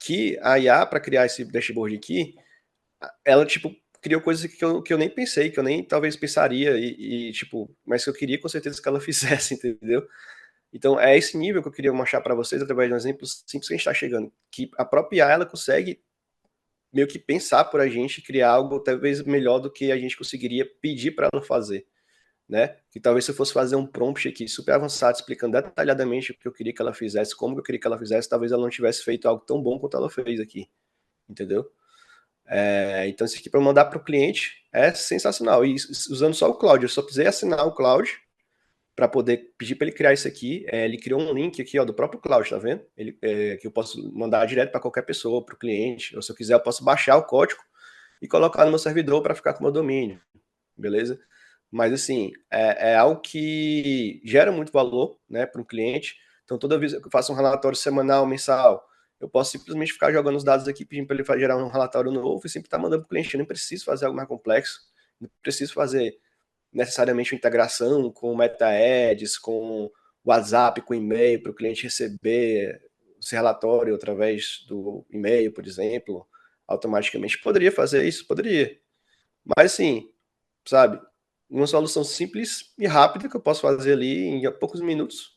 que a IA, para criar esse dashboard aqui, ela, tipo, criou coisas que eu nem pensei, que eu nem talvez pensaria, tipo, mas que eu queria com certeza que ela fizesse, entendeu? Então, é esse nível que eu queria mostrar para vocês, através de um exemplo simples que a gente está chegando, que a própria IA, ela consegue meio que pensar por a gente, criar algo talvez melhor do que a gente conseguiria pedir para ela fazer, né? Que talvez se eu fosse fazer um prompt aqui super avançado, explicando detalhadamente o que eu queria que ela fizesse, como eu queria que ela fizesse, talvez ela não tivesse feito algo tão bom quanto ela fez aqui, entendeu? Então, isso aqui para mandar para o cliente é sensacional. E usando só o Cloud, eu só precisei assinar o Cloud para poder pedir para ele criar isso aqui. Ele criou um link aqui, ó, do próprio Cloud, tá vendo? Que eu posso mandar direto para qualquer pessoa, para o cliente. Ou se eu quiser, eu posso baixar o código e colocar no meu servidor para ficar com o meu domínio, beleza? Mas assim, é algo que gera muito valor, né, para o cliente. Então, toda vez que eu faço um relatório semanal, mensal, eu posso simplesmente ficar jogando os dados aqui, pedindo para ele gerar um relatório novo e sempre estar mandando para o cliente. Eu nem preciso fazer algo mais complexo, não preciso fazer necessariamente uma integração com Meta Ads, com WhatsApp, com e-mail, para o cliente receber esse relatório através do e-mail, por exemplo, automaticamente. Poderia fazer isso? Poderia. Mas assim, sabe, uma solução simples e rápida que eu posso fazer ali em poucos minutos,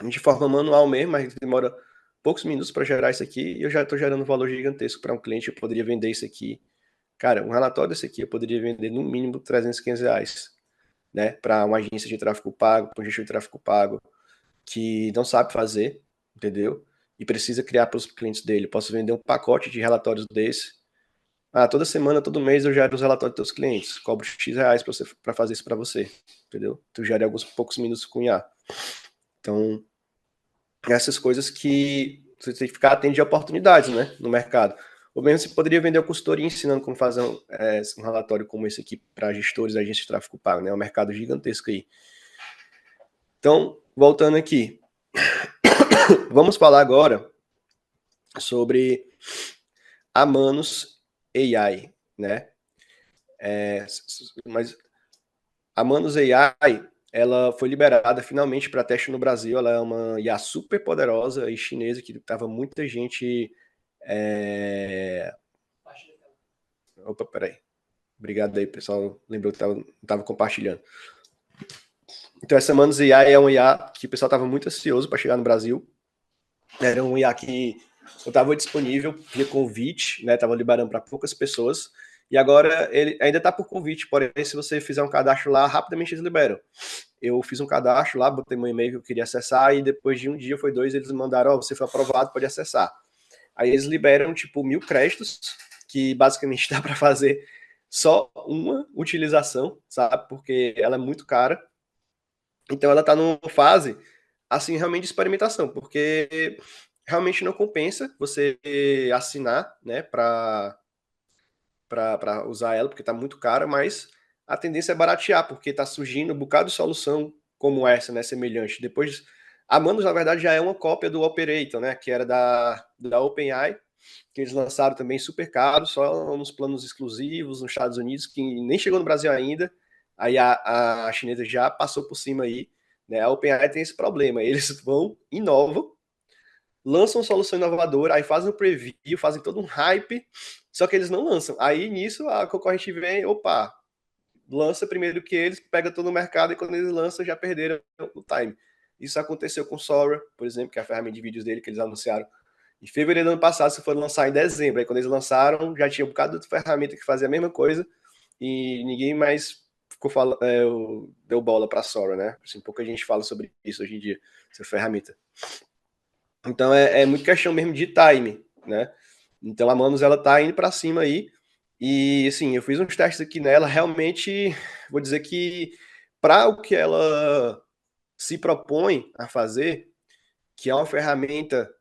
de forma manual mesmo, mas demora poucos minutos para gerar isso aqui e eu já estou gerando um valor gigantesco para um cliente. Eu poderia vender isso aqui. Cara, um relatório desse aqui eu poderia vender no mínimo 300, R$ 500, né? Para uma agência de tráfego pago, para um gestor de tráfego pago que não sabe fazer, entendeu? E precisa criar para os clientes dele. Posso vender um pacote de relatórios desse. Toda semana, todo mês eu gero os relatórios dos teus clientes. Cobro X reais para fazer isso para você, entendeu? Tu gera alguns poucos minutos com IA. Então, essas coisas que você tem que ficar atento de oportunidades, né, no mercado. Ou mesmo você poderia vender a consultoria ensinando como fazer um relatório como esse aqui para gestores, agências de tráfego pago, né? É um mercado gigantesco aí. Então, voltando aqui, vamos falar agora sobre a Manus AI, né? Mas a Manus AI, ela foi liberada finalmente para teste no Brasil. Ela é uma IA super poderosa e chinesa que tava muita gente. Opa, peraí. Obrigado aí, pessoal. Lembrou que tava compartilhando. Então, essa Manus AI é um IA que o pessoal tava muito ansioso para chegar no Brasil. Era um IA que eu estava disponível via convite, né? Tava liberando para poucas pessoas. E agora ele ainda está por convite, porém, se você fizer um cadastro lá, rapidamente eles liberam. Eu fiz um cadastro lá, botei meu e-mail que eu queria acessar, e depois de um dia, foi 2, eles mandaram, você foi aprovado, pode acessar. Aí eles liberam, tipo, 1.000 créditos, que basicamente dá para fazer só uma utilização, sabe? Porque ela é muito cara. Então ela está numa fase, assim, realmente de experimentação, porque realmente não compensa você assinar, né, para usar ela, porque está muito cara, mas a tendência é baratear, porque está surgindo um bocado de solução como essa, né, semelhante. Depois, a Manus, na verdade, já é uma cópia do Operator, né, que era da OpenAI, que eles lançaram também super caro, só nos planos exclusivos nos Estados Unidos, que nem chegou no Brasil ainda. Aí a chinesa já passou por cima aí, né? A OpenAI tem esse problema, eles vão, inovam, lançam uma solução inovadora, aí fazem um preview, fazem todo um hype, só que eles não lançam. Aí nisso a concorrente vem, opa, lança primeiro que eles, pega todo o mercado e quando eles lançam já perderam o time. Isso aconteceu com o Sora, por exemplo, que é a ferramenta de vídeos dele que eles anunciaram em fevereiro do ano passado, se foram lançar em dezembro. Aí quando eles lançaram, já tinha um bocado de ferramenta que fazia a mesma coisa e ninguém mais ficou falando, deu bola para a Sora, né? Assim, pouca gente fala sobre isso hoje em dia, essa ferramenta. Então é muito questão mesmo de time, né? Então a Manus ela tá indo para cima aí e assim, eu fiz uns testes aqui nela, realmente vou dizer que para o que ela se propõe a fazer, que é uma ferramenta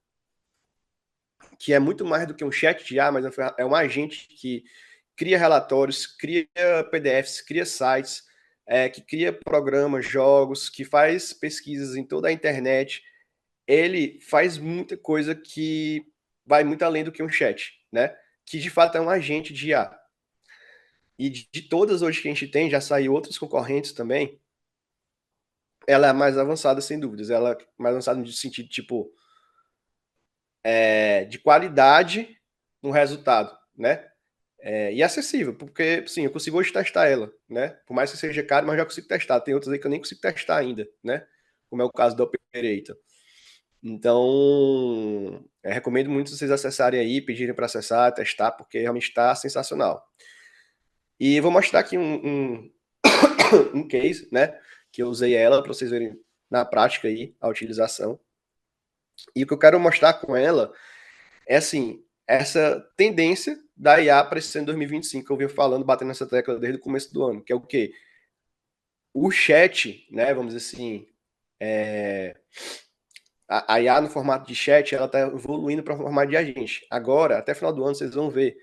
que é muito mais do que um chat de IA, mas é um agente que cria relatórios, cria PDFs, cria sites, que cria programas, jogos, que faz pesquisas em toda a internet. Ele faz muita coisa que vai muito além do que um chat, né? Que de fato é um agente de IA. E de todas hoje que a gente tem, já saiu outros concorrentes também, ela é a mais avançada, sem dúvidas. Ela é mais avançada no sentido, tipo, de qualidade no resultado, né? E acessível, porque, sim, eu consigo hoje testar ela, né? Por mais que seja caro, mas já consigo testar. Tem outras aí que eu nem consigo testar ainda, né? Como é o caso do Operator. Então, recomendo muito vocês acessarem aí, pedirem para acessar, testar, porque realmente está sensacional. E vou mostrar aqui um case, né? Que eu usei ela para vocês verem na prática aí a utilização. E o que eu quero mostrar com ela é assim, essa tendência da IA para esse ano 2025, que eu venho falando, batendo nessa tecla desde o começo do ano, que é o quê? O chat, né? Vamos dizer assim, a IA no formato de chat, ela está evoluindo para o formato de agente. Agora, até final do ano, vocês vão ver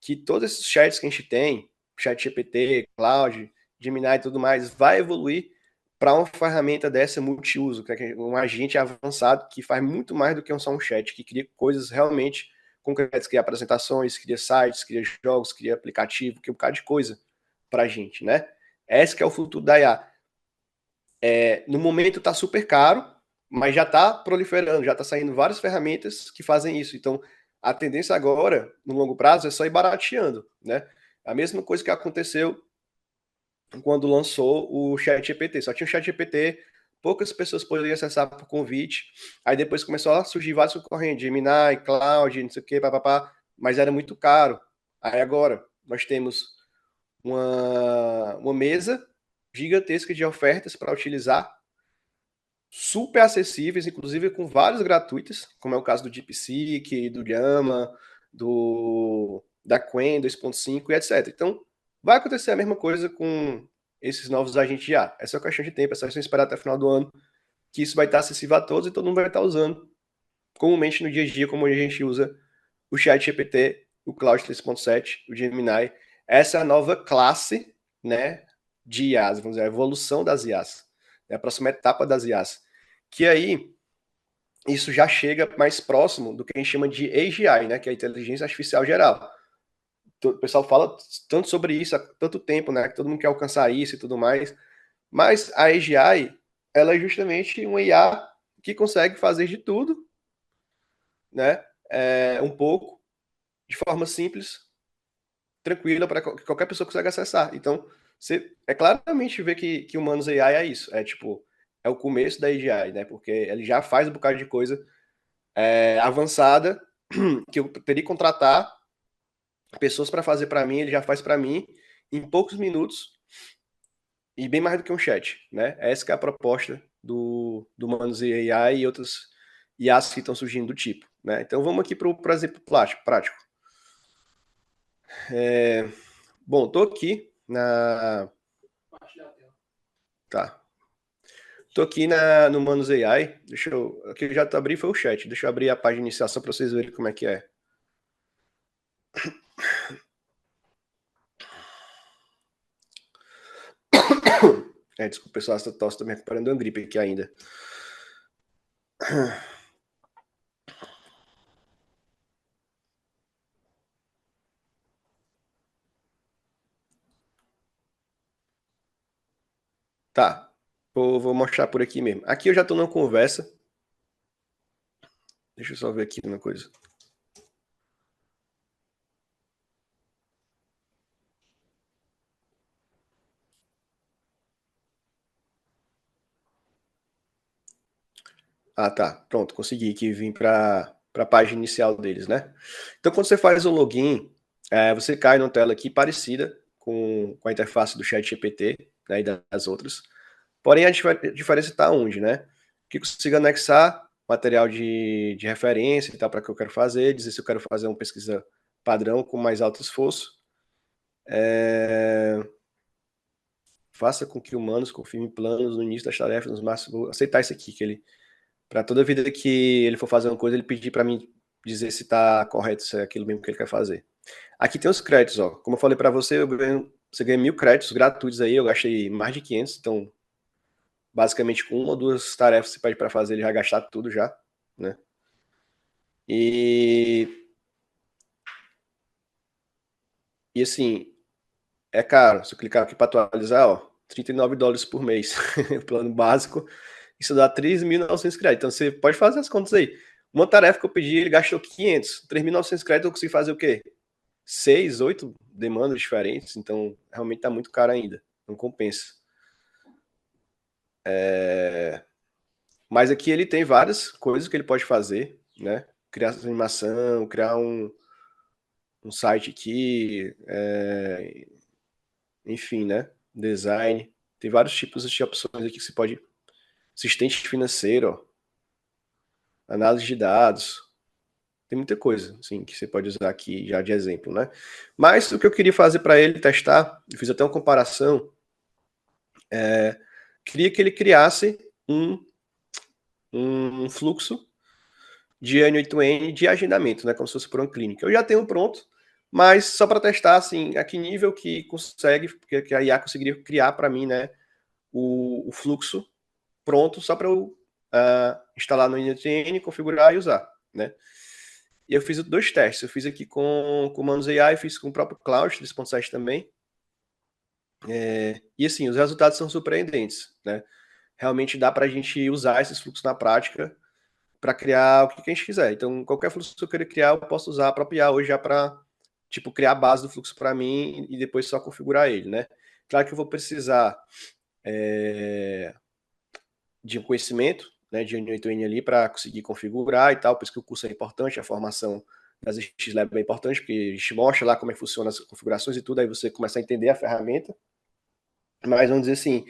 que todos esses chats que a gente tem, chat GPT, Cloud, Gemini e tudo mais, vai evoluir para uma ferramenta dessa multiuso, que é um agente avançado que faz muito mais do que só um chat, que cria coisas realmente concretas, cria apresentações, cria sites, cria jogos, cria aplicativo, cria um bocado de coisa para a gente, né? Esse que é o futuro da IA. No momento está super caro, mas já está proliferando, já está saindo várias ferramentas que fazem isso. Então, a tendência agora, no longo prazo, é só ir barateando, né? A mesma coisa que aconteceu quando lançou o ChatGPT. Só tinha o ChatGPT, poucas pessoas poderiam acessar por convite. Aí depois começou a surgir vários concorrentes, Gemini, Cloud, não sei o que, papapá, mas era muito caro. Aí agora nós temos uma mesa gigantesca de ofertas para utilizar, super acessíveis, inclusive com vários gratuitos, como é o caso do DeepSeek, do Llama, da Qwen 2.5 e etc. Então, vai acontecer a mesma coisa com esses novos agentes de IA. É só questão de tempo, é só esperar até o final do ano, que isso vai estar acessível a todos e todo mundo vai estar usando comumente no dia a dia, como a gente usa o ChatGPT, o Claude 3.7, o Gemini. Essa é a nova classe, né, de IAs, vamos dizer, a evolução das IAs, é a próxima etapa das IAs. Que aí, isso já chega mais próximo do que a gente chama de AGI, né, que é a inteligência artificial geral. O pessoal fala tanto sobre isso há tanto tempo, né, que todo mundo quer alcançar isso e tudo mais, mas a AGI, ela é justamente uma IA que consegue fazer de tudo, né, um pouco, de forma simples, tranquila, para que qualquer pessoa consiga acessar. Então, você claramente vê que Humanos AI é isso, é tipo, é o começo da AGI, né, porque ele já faz um bocado de coisa avançada, que eu teria que contratar pessoas para fazer para mim, ele já faz para mim em poucos minutos e bem mais do que um chat, né? Essa que é a proposta do Manos AI e outras IAs que estão surgindo do tipo, né? Então vamos aqui para o exemplo prático. Bom, tô aqui na... Tá. Tô aqui no Manos AI. Deixa eu... Aqui eu já abri foi o chat. Deixa eu abrir a página de iniciação para vocês verem como é que é. Desculpa, pessoal, essa tosse, tô me recuperando de uma gripe aqui ainda. Tá. Vou mostrar por aqui mesmo. Aqui eu já tô numa conversa. Deixa eu só ver aqui uma coisa. Ah, tá. Pronto, consegui aqui vir para a página inicial deles, né? Então, quando você faz o login, você cai numa tela aqui parecida com a interface do ChatGPT, né, e das outras. Porém, a diferença está onde, né? Que eu consigo anexar material de referência e tal para que eu quero fazer, dizer se eu quero fazer uma pesquisa padrão com mais alto esforço. Faça com que humanos confirmem planos no início das tarefas, nos máximos. Vou aceitar isso aqui, que ele para toda vida que ele for fazer uma coisa, ele pedir para mim dizer se está correto, se é aquilo mesmo que ele quer fazer. Aqui tem os créditos, ó. Como eu falei para você, você ganha 1000 créditos gratuitos aí, eu gastei mais de 500, então basicamente com uma ou duas tarefas que você pede para fazer, ele vai gastar tudo já, né? E, e assim, é caro. Se eu clicar aqui para atualizar, ó, $39 por mês, o plano básico, isso dá 3.900 créditos. Então você pode fazer as contas aí. Uma tarefa que eu pedi, ele gastou 500. 3.900 créditos, eu consegui fazer o quê? 6, 8 demandas diferentes. Então, realmente está muito caro ainda. Não compensa. Mas aqui ele tem várias coisas que ele pode fazer, né? Criar animação, criar um site aqui, enfim, né? Design. Tem vários tipos de opções aqui que você pode. Assistente financeiro, ó, análise de dados. Tem muita coisa, assim, que você pode usar aqui já de exemplo, né? Mas o que eu queria fazer para ele testar, eu fiz até uma comparação, queria que ele criasse um fluxo de N8N de agendamento, né? Como se fosse por uma clínica. Eu já tenho pronto, mas só para testar, assim, a que nível que consegue, que a IA conseguiria criar para mim, né? O fluxo pronto, só para eu instalar no N8N, configurar e usar, né? E eu fiz 2 testes. Eu fiz aqui com o Manus AI, fiz com o próprio Cloud 3.7 também. E assim, os resultados são surpreendentes, né? Realmente dá para a gente usar esses fluxos na prática para criar o que a gente quiser. Então, qualquer fluxo que eu queira criar, eu posso usar a própria IA hoje já para, tipo, criar a base do fluxo para mim e depois só configurar ele, né? Claro que eu vou precisar de um conhecimento, né, de N8N ali para conseguir configurar e tal, por isso que o curso é importante, a formação das X-Lab é importante, porque a gente mostra lá como é que funciona as configurações e tudo, aí você começa a entender a ferramenta. Mas vamos dizer assim,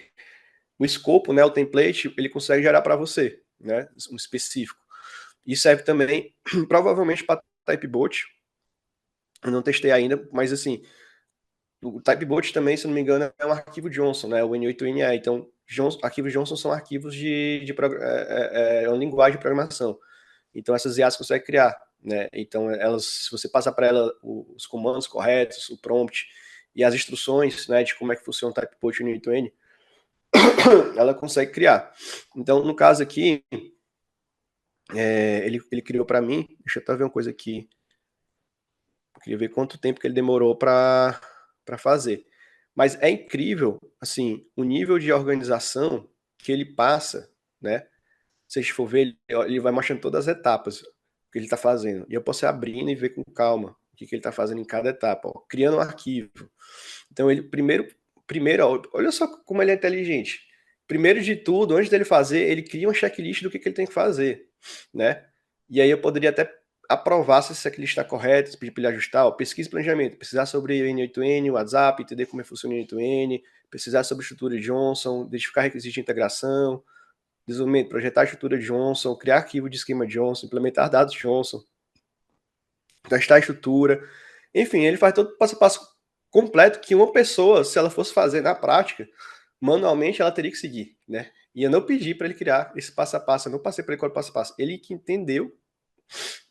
o escopo, né, o template, ele consegue gerar para você, né, um específico. E serve também, provavelmente, para Typebot. Eu não testei ainda, mas assim, o Typebot também, se não me engano, é um arquivo JSON, né, o N8NA. Então, arquivos JSON são arquivos é uma linguagem de programação. Então, essas IAs conseguem criar, né? Então, elas, se você passar para ela os comandos corretos, o prompt e as instruções, né, de como é que funciona o Typebot no N8N, ela consegue criar. Então, no caso aqui, ele criou para mim. Deixa eu até ver uma coisa aqui. Eu queria ver quanto tempo que ele demorou para fazer. Mas é incrível, assim, o nível de organização que ele passa, né? Se a gente for ver, ele vai mostrando todas as etapas que ele está fazendo. E eu posso ir abrindo e ver com calma o que ele está fazendo em cada etapa. Ó. Criando um arquivo. Então, ele primeiro ó, olha só como ele é inteligente. Primeiro de tudo, antes dele fazer, ele cria uma checklist do que ele tem que fazer, né? E aí eu poderia até aprovar se essa checklist está correta, se pedir para ele ajustar, ó, pesquisa e planejamento, precisar sobre N8N, WhatsApp, entender como funciona o N8N, precisar sobre estrutura de Johnson, identificar requisitos de integração, desenvolvimento, projetar a estrutura de Johnson, criar arquivo de esquema Johnson, implementar dados Johnson, testar a estrutura. Enfim, ele faz todo o passo a passo completo que uma pessoa, se ela fosse fazer na prática, manualmente ela teria que seguir, né? E eu não pedi para ele criar esse passo a passo, eu não passei para ele qual era o passo a passo. Ele que entendeu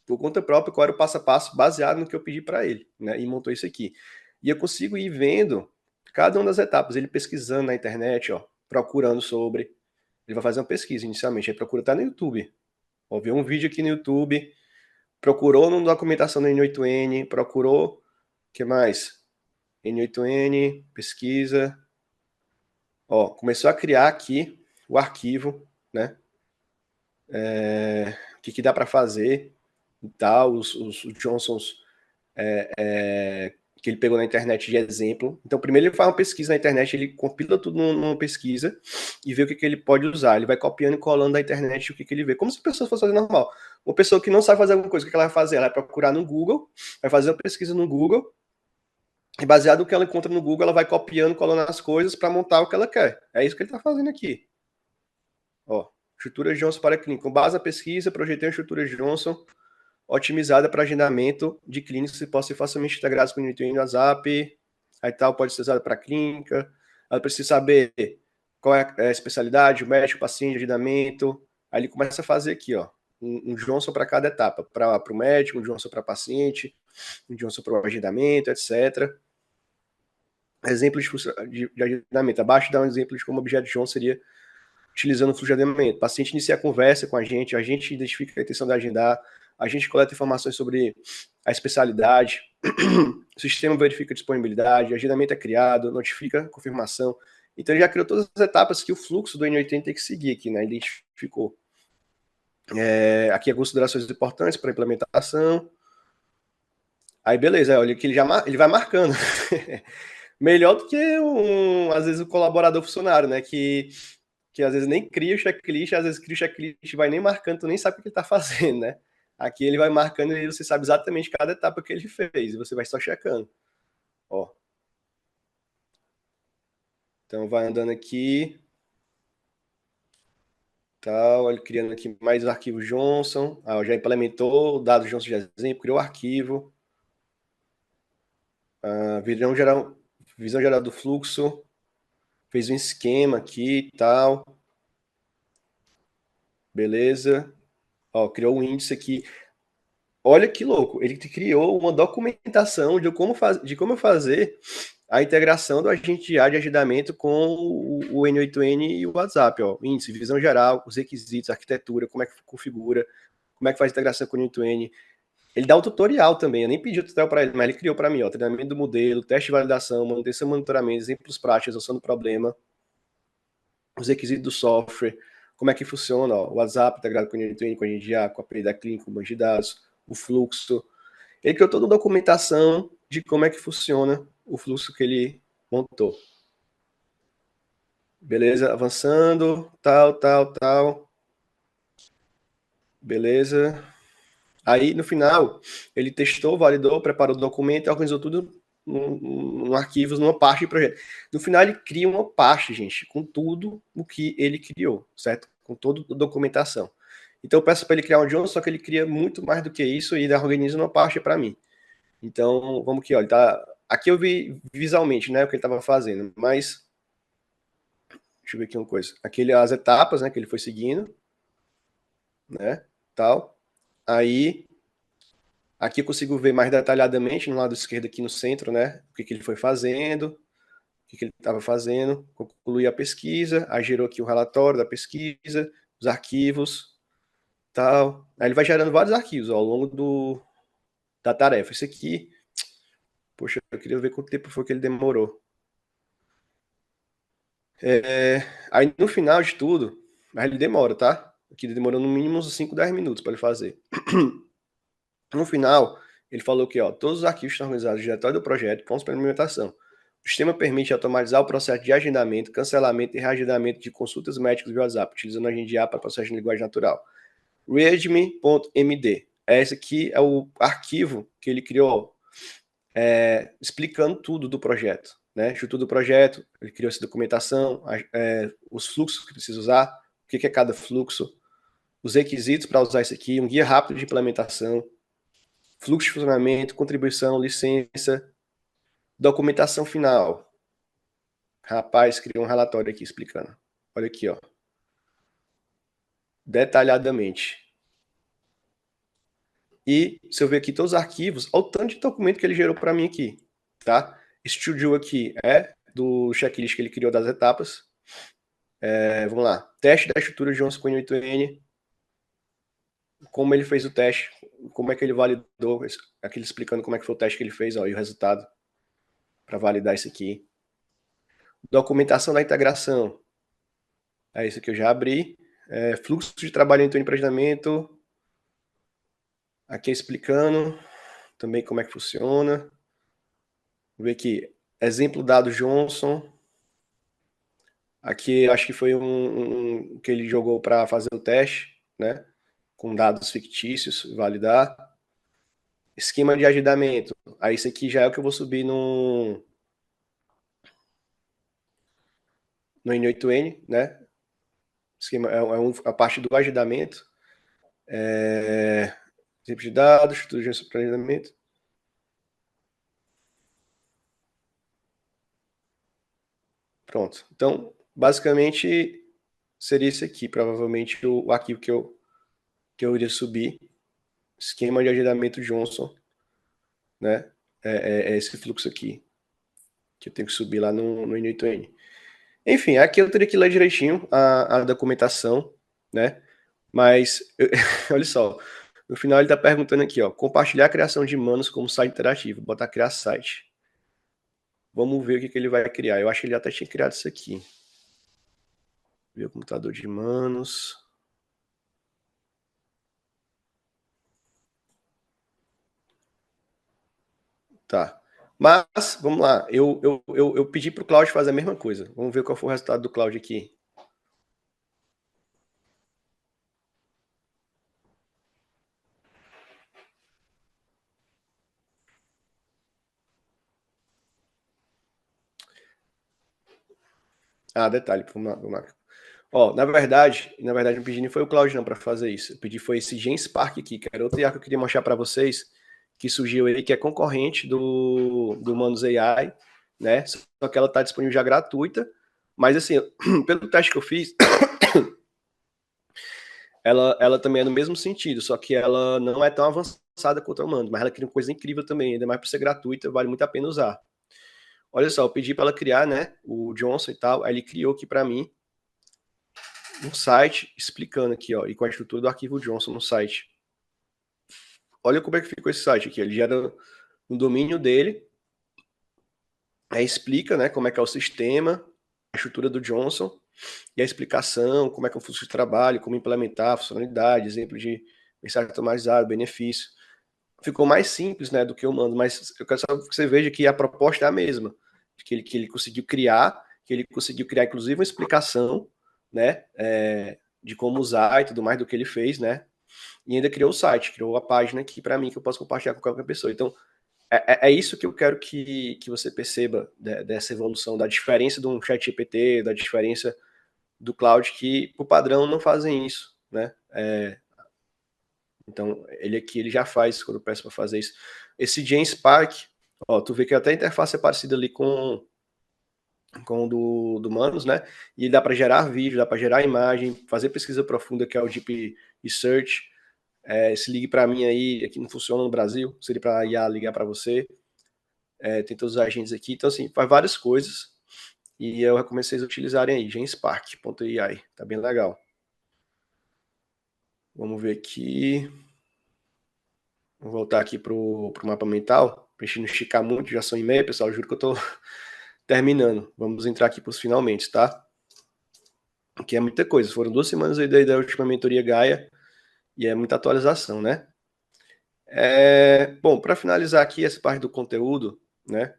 por conta própria qual era o passo a passo baseado no que eu pedi para ele, né? E montou isso aqui. E eu consigo ir vendo cada uma das etapas, ele pesquisando na internet, ó, procurando sobre. Ele vai fazer uma pesquisa inicialmente, aí procura estar no YouTube. Ó, ver um vídeo aqui no YouTube, procurou na documentação do N8N, procurou, o que mais? N8N, pesquisa. Ó, começou a criar aqui o arquivo, né? O que dá para fazer e tal, os Johnsons que ele pegou na internet de exemplo. Então, primeiro ele faz uma pesquisa na internet, ele compila tudo numa pesquisa e vê o que ele pode usar. Ele vai copiando e colando da internet o que ele vê. Como se a pessoa fosse fazer normal. Uma pessoa que não sabe fazer alguma coisa, o que ela vai fazer? Ela vai procurar no Google, vai fazer uma pesquisa no Google, e baseado no que ela encontra no Google, ela vai copiando, colando as coisas para montar o que ela quer. É isso que ele está fazendo aqui. Ó, estrutura Johnson para clínica. Com base na pesquisa, projetei uma estrutura Johnson otimizada para agendamento de clínicas que possam ser facilmente integradas com o N8N WhatsApp. Aí tal, pode ser usada para clínica. Ela precisa saber qual é a especialidade, o médico, o paciente, agendamento. Aí ele começa a fazer aqui, ó, um Johnson para cada etapa. Para o médico, um Johnson para paciente, um Johnson para o agendamento, etc. Exemplo de agendamento. Abaixo dá um exemplo de como o objeto Johnson seria utilizando o fluxo de agendamento. O paciente inicia a conversa com a gente identifica a intenção de agendar, a gente coleta informações sobre a especialidade, o sistema verifica a disponibilidade, o agendamento é criado, notifica a confirmação. Então ele já criou todas as etapas que o fluxo do N8N tem que seguir aqui, né? Identificou. Aqui algumas considerações importantes para implementação. Aí beleza, olha que ele vai marcando. Melhor do que às vezes o colaborador funcionário, né? Que às vezes nem cria o checklist, às vezes cria o checklist vai nem marcando, tu nem sabe o que ele está fazendo, né? Aqui ele vai marcando e você sabe exatamente cada etapa que ele fez, e você vai só checando. Ó. Então vai andando aqui, tal, ele criando aqui mais o arquivo Johnson, já implementou o dado Johnson de exemplo, criou o arquivo, visão geral do fluxo, fez um esquema aqui e tal, beleza, ó, criou um índice aqui. Olha que louco, ele criou uma documentação de como fazer a integração do agente de agendamento com o N8N e o WhatsApp, ó, índice, visão geral, os requisitos, arquitetura, como é que configura, como é que faz a integração com o N8N. Ele dá um tutorial também, eu nem pedi o tutorial para ele, mas ele criou para mim, ó, treinamento do modelo, teste de validação, manutenção e monitoramento, exemplos práticos, resolução do problema, os requisitos do software, como é que funciona, ó, o WhatsApp integrado com o N8N, com a NDA, com a API da Clean, com o banco de dados, o fluxo. Ele criou toda uma documentação de como é que funciona o fluxo que ele montou. Beleza, avançando, tal. Beleza. Aí, no final, ele testou, validou, preparou o documento e organizou tudo num arquivos, numa parte do projeto. No final, ele cria uma parte, gente, com tudo o que ele criou, certo? Com toda a documentação. Então, eu peço para ele criar um Johnson, só que ele cria muito mais do que isso e ele organiza uma parte para mim. Então, vamos aqui, olha, tá... Aqui eu vi visualmente, né, o que ele estava fazendo, mas deixa eu ver aqui uma coisa. Aqui as etapas, né, que ele foi seguindo, né, tal. Aí, aqui eu consigo ver mais detalhadamente no lado esquerdo aqui no centro, né, o que ele foi fazendo, o que ele estava fazendo, concluí a pesquisa, aí gerou aqui o relatório da pesquisa, os arquivos, tal. Aí ele vai gerando vários arquivos ó, ao longo da tarefa. Isso aqui, poxa, eu queria ver quanto tempo foi que ele demorou. Aí no final de tudo, aí ele demora, tá? Aqui demorou no mínimo uns 5, 10 minutos para ele fazer. No final, ele falou que ó, todos os arquivos estão organizados no diretório do projeto, prontos para implementação. O sistema permite automatizar o processo de agendamento, cancelamento e reagendamento de consultas médicas via WhatsApp, utilizando a agenda para processo de linguagem natural. readme.md. Esse aqui é o arquivo que ele criou, explicando tudo do projeto. Né? Estrutura do projeto, ele criou essa documentação, os fluxos que precisa usar, o que é cada fluxo, os requisitos para usar isso aqui, um guia rápido de implementação, fluxo de funcionamento, contribuição, licença, documentação final. Rapaz, criou um relatório aqui explicando. Olha aqui, ó. Detalhadamente. E se eu ver aqui todos os arquivos, olha o tanto de documento que ele gerou para mim aqui, tá? Esse to-do aqui é do checklist que ele criou das etapas. Vamos lá. Teste da estrutura de 11.8N. Como ele fez o teste, como é que ele validou, aqui explicando como é que foi o teste que ele fez, ó, e o resultado para validar isso aqui. Documentação da integração. É isso que eu já abri. Fluxo de trabalho em empreendimento. Aqui explicando também como é que funciona. Vou ver aqui. Exemplo dado Johnson. Aqui acho que foi um que ele jogou para fazer o teste, né? Com dados fictícios, validar. Esquema de agendamento. Aí isso aqui já é o que eu vou subir no N8N, né? Esquema, a parte do agendamento. Exemplo de dados, estrutura de planejamento. Pronto. Então, basicamente, seria esse aqui, provavelmente o arquivo que eu iria subir. Esquema de agendamento Johnson, né? É esse fluxo aqui, que eu tenho que subir lá no N8N. Enfim, aqui eu teria que ler direitinho a documentação, né? Mas, olha só, no final ele está perguntando aqui, ó, compartilhar a criação de manos como site interativo, botar criar site. Vamos ver o que ele vai criar. Eu acho que ele até tinha criado isso aqui. Ver o computador de manos. Tá. Mas, vamos lá. Eu pedi para o Cláudio fazer a mesma coisa. Vamos ver qual foi o resultado do Cláudio aqui. Ah, detalhe, vamos lá, vamos lá. Ó, na verdade, não pedi nem foi o Cláudio não para fazer isso. Eu pedi foi esse GenSpark aqui, que era outro IA que eu queria mostrar para vocês, que surgiu aí, que é concorrente do Manus AI, né? Só que ela está disponível já gratuita. Mas assim, pelo teste que eu fiz, ela também é no mesmo sentido, só que ela não é tão avançada quanto a Manus, mas ela cria uma coisa incrível também, ainda mais por ser gratuita, vale muito a pena usar. Olha só, eu pedi para ela criar, né, o Johnson e tal, aí ele criou aqui para mim um site explicando aqui, ó, e com a estrutura do arquivo Johnson no site. Olha como é que ficou esse site aqui. Ele gera no domínio dele, aí explica, né, como é que é o sistema, a estrutura do Johnson e a explicação, como é que é o fluxo de trabalho, como implementar a funcionalidade, exemplo de mensagem automatizada, benefício. Ficou mais simples, né, do que eu mando, mas eu quero só que você veja que a proposta é a mesma, que ele conseguiu criar, inclusive uma explicação, né, de como usar e tudo mais do que ele fez, né, e ainda criou o site, criou a página aqui para mim que eu posso compartilhar com qualquer pessoa. Então, é isso que eu quero que você perceba dessa evolução, da diferença de um chat GPT, da diferença do cloud, que por padrão não fazem isso, né? Então, ele aqui ele já faz quando eu peço para fazer isso. Esse GenSpark, ó, tu vê que até a interface é parecida ali com o do Manus, né? E dá para gerar vídeo, dá para gerar imagem, fazer pesquisa profunda, que é o Deep Research. Se ligue para mim aí, aqui não funciona no Brasil, seria para a IA ligar para você. Tem todos os agentes aqui. Então, assim, faz várias coisas. E eu recomendo vocês utilizarem aí, genspark.ai. Tá bem legal. Vamos ver aqui. Vou voltar aqui pro mapa mental, pra gente não esticar muito, já são e-mail, pessoal. Juro que eu tô terminando. Vamos entrar aqui pros finalmente, tá? Que é muita coisa. Foram 2 semanas aí da última mentoria Gaia e é muita atualização, né? Bom, para finalizar aqui essa parte do conteúdo, né?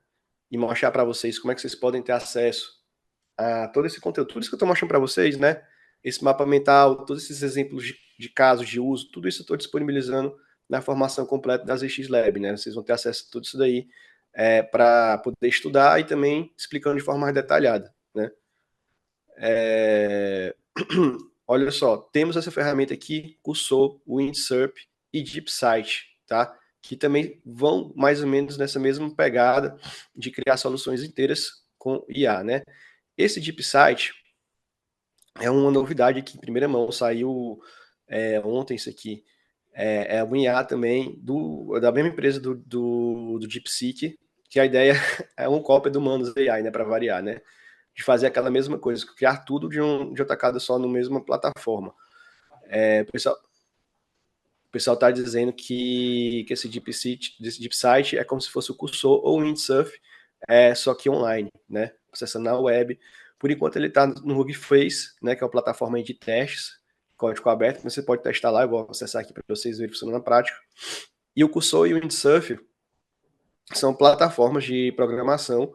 E mostrar para vocês como é que vocês podem ter acesso a todo esse conteúdo, tudo isso que eu estou mostrando para vocês, né? Esse mapa mental, todos esses exemplos de casos de uso, tudo isso eu estou disponibilizando na formação completa da ZX Lab, né? Vocês vão ter acesso a tudo isso daí para poder estudar e também explicando de forma mais detalhada, né? Olha só, temos essa ferramenta aqui, Cursor, Windsurf e DeepSight, tá? Que também vão mais ou menos nessa mesma pegada de criar soluções inteiras com IA, né? Esse DeepSight é uma novidade aqui em primeira mão, saiu ontem isso aqui. É um IA também da mesma empresa do DeepSeek, que a ideia é uma cópia do Manus AI, né, para variar, né? De fazer aquela mesma coisa, criar tudo de uma tacada só na mesma plataforma. O pessoal está dizendo que esse DeepSight é como se fosse o Cursor ou o Windsurf, só que online, né? Acessando na web. Por enquanto ele está no Hugging Face, né? Que é uma plataforma de testes, código aberto, que você pode testar lá. Eu vou acessar aqui para vocês verem funcionando na prática. E o Cursor e o Windsurf são plataformas de programação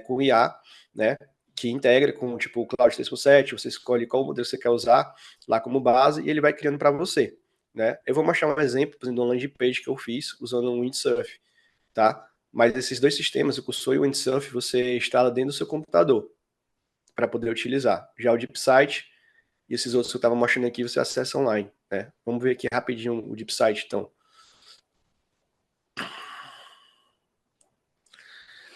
com IA, né? Que integra com tipo o Cloud 3.7, você escolhe qual modelo você quer usar lá como base e ele vai criando para você. Né? Eu vou mostrar um exemplo, por exemplo, de uma landing page que eu fiz usando o Windsurf, tá? Mas esses dois sistemas, o Cursor e o Windsurf, você instala dentro do seu computador para poder utilizar. Já o DeepSight e esses outros que eu estava mostrando aqui, você acessa online, né? Vamos ver aqui rapidinho o DeepSight, então.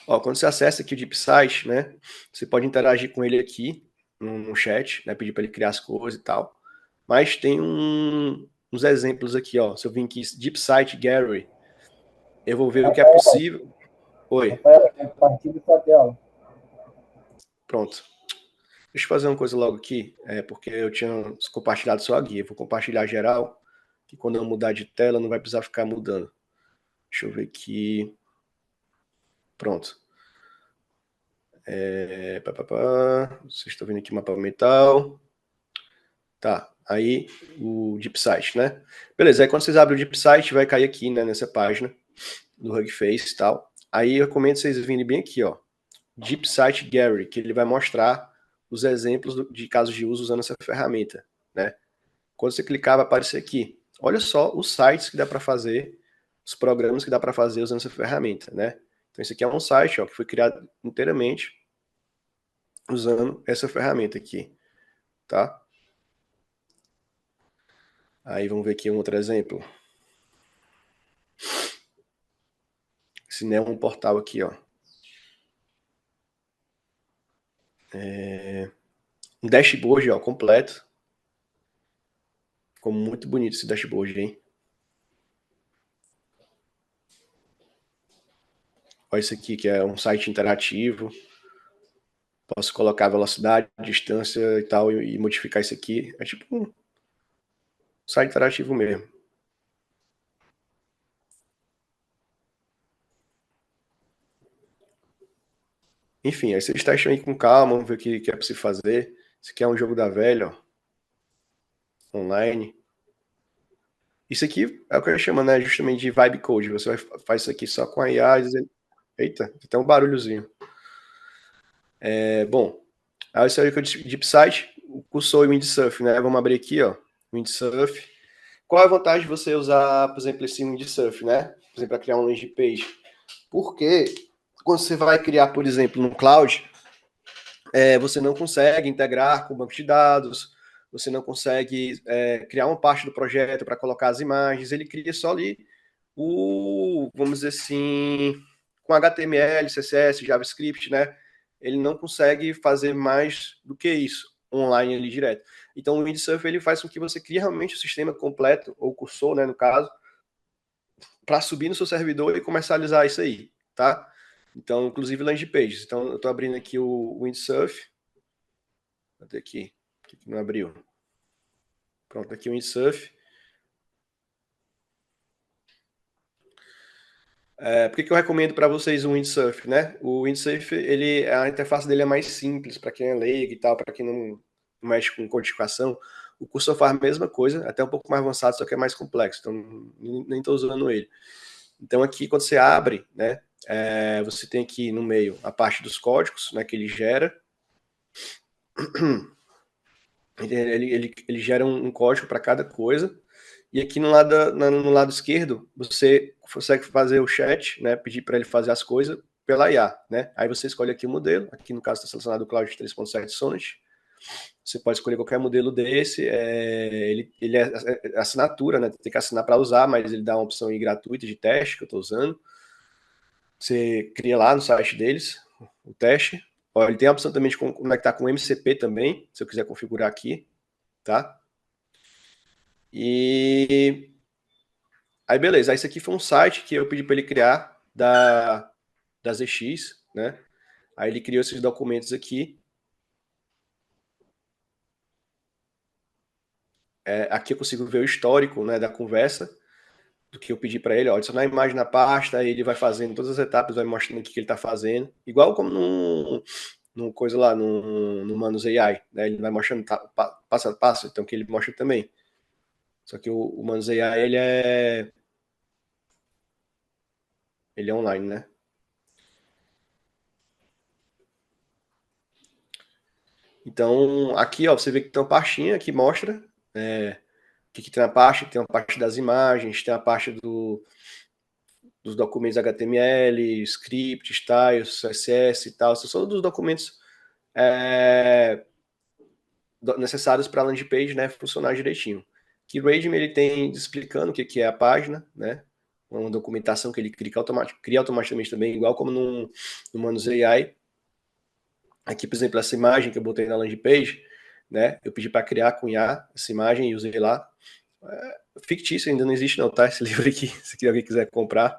Ó, quando você acessa aqui o DeepSight, né, você pode interagir com ele aqui no chat, né, pedir para ele criar as coisas e tal. Mas tem uns exemplos aqui, ó. Se eu vim aqui, DeepSight Gallery, eu vou ver o que é possível. Oi. Compartilhe sua tela. Pronto. Deixa eu fazer uma coisa logo aqui, porque eu tinha compartilhado só a guia. Vou compartilhar geral, que quando eu mudar de tela não vai precisar ficar mudando. Deixa eu ver aqui. Pronto. Vocês estão vendo aqui o mapa mental. Tá, aí o DeepSight, né? Beleza, aí quando vocês abrem o DeepSight, vai cair aqui, né, nessa página. do Hugging Face e tal. Aí eu recomendo vocês virem bem aqui, ó, Deep Site Gallery, que ele vai mostrar os exemplos de casos de uso usando essa ferramenta, né? Quando você clicar, vai aparecer aqui. Olha só os sites que dá para fazer, os programas que dá para fazer usando essa ferramenta, né? Então, esse aqui é um site, ó, que foi criado inteiramente usando essa ferramenta aqui, tá? Aí vamos ver aqui um outro exemplo. Esse não é um portal aqui, ó. Um dashboard, ó, completo. Ficou muito bonito esse dashboard, hein? Olha isso aqui, que é um site interativo. Posso colocar velocidade, distância e tal, e modificar isso aqui. É tipo um site interativo mesmo. Enfim, aí vocês testam aí com calma, vamos ver o que é possível fazer. Isso aqui é um jogo da velha, ó, online. Isso aqui é o que eu chamo, né, justamente de vibe code. Você faz isso aqui só com a IA e dizer... Eita, tem até um barulhozinho. Bom, aí isso aí que eu disse, Deep Site, o cursor e o Windsurf, né? Vamos abrir aqui, ó, Windsurf. Qual é a vantagem de você usar, por exemplo, esse Windsurf, né? Por exemplo, para criar um landing page. Porque quando você vai criar, por exemplo, no cloud, você não consegue integrar com o banco de dados, você não consegue criar uma parte do projeto para colocar as imagens, ele cria só ali vamos dizer assim, com HTML, CSS, JavaScript, né? Ele não consegue fazer mais do que isso online ali direto. Então o Windsurf ele faz com que você crie realmente o sistema completo, ou cursor, né, no caso, para subir no seu servidor e comercializar isso aí, tá? Então, inclusive landing pages. Então, eu estou abrindo aqui o Windsurf. Cadê aqui? Aqui não abriu. Pronto, aqui o Windsurf. Por que eu recomendo para vocês o Windsurf, né? O Windsurf, a interface dele é mais simples para quem é leigo e tal, para quem não mexe com codificação. O Cursor faz a mesma coisa, até um pouco mais avançado, só que é mais complexo. Então, nem estou usando ele. Então, aqui, quando você abre, né, você tem aqui no meio a parte dos códigos, né, que ele gera. Ele gera um código para cada coisa. E aqui no lado esquerdo, você consegue fazer o chat, né, pedir para ele fazer as coisas pela IA, né? Aí você escolhe aqui o modelo, aqui no caso está selecionado o Cloud 3.7 Sonnet. Você pode escolher qualquer modelo desse, ele é assinatura, né? Tem que assinar para usar, mas ele dá uma opção aí gratuita de teste que eu estou usando. Você cria lá no site deles o teste. Ó, ele tem a opção também de conectar com o MCP também, se eu quiser configurar aqui, tá? E aí, beleza. Aí, esse aqui foi um site que eu pedi para ele criar da ZX, né? Aí ele criou esses documentos aqui. Aqui eu consigo ver o histórico, né, da conversa, do que eu pedi para ele. Ó, adicionar a imagem na pasta, aí ele vai fazendo todas as etapas, vai mostrando o que ele está fazendo. Igual como num coisa lá, no Manus AI, né? Ele vai mostrando passo a passo, então que ele mostra também. Só que o Manus AI, ele é online, né? Então, aqui, ó, você vê que tem uma pastinha que mostra o que tem na pasta. Tem uma parte das imagens, tem a parte dos documentos HTML, script, styles, CSS e tal. São só dos documentos necessários para a landing page, né, funcionar direitinho. Que o Readme, ele tem explicando o que é a página, né? Uma documentação que ele cria automaticamente também, igual como no Manus AI. Aqui, por exemplo, essa imagem que eu botei na landing page, né? Eu pedi para criar com IA essa imagem e usei lá. Fictício, ainda não existe não, tá? Esse livro aqui, se alguém quiser comprar,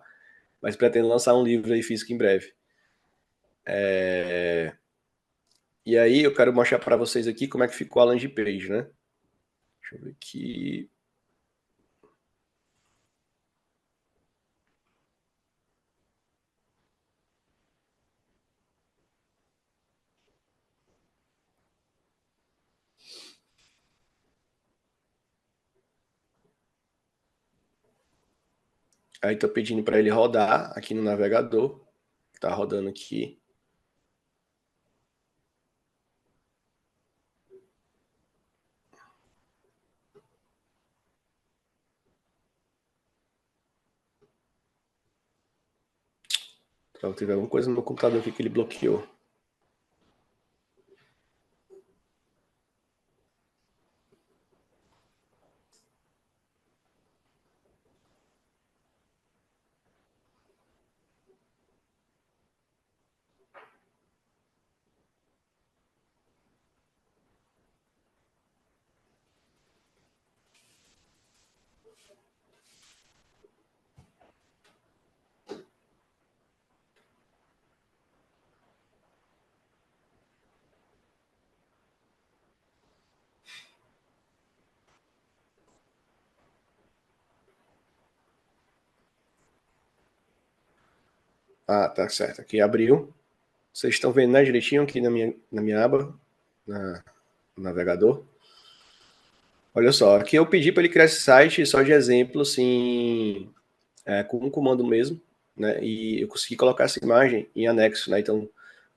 mas pretendo lançar um livro aí físico em breve. E aí eu quero mostrar para vocês aqui como é que ficou a landing page, né? Deixa eu ver aqui. Aí estou pedindo para ele rodar aqui no navegador. Está rodando aqui. Então, teve alguma coisa no meu computador aqui que ele bloqueou. Ah, tá certo. Aqui abriu. Vocês estão vendo, né, direitinho aqui na minha aba, no navegador. Olha só, aqui eu pedi para ele criar esse site só de exemplo, assim, com um comando mesmo, né? E eu consegui colocar essa imagem em anexo, né? Então,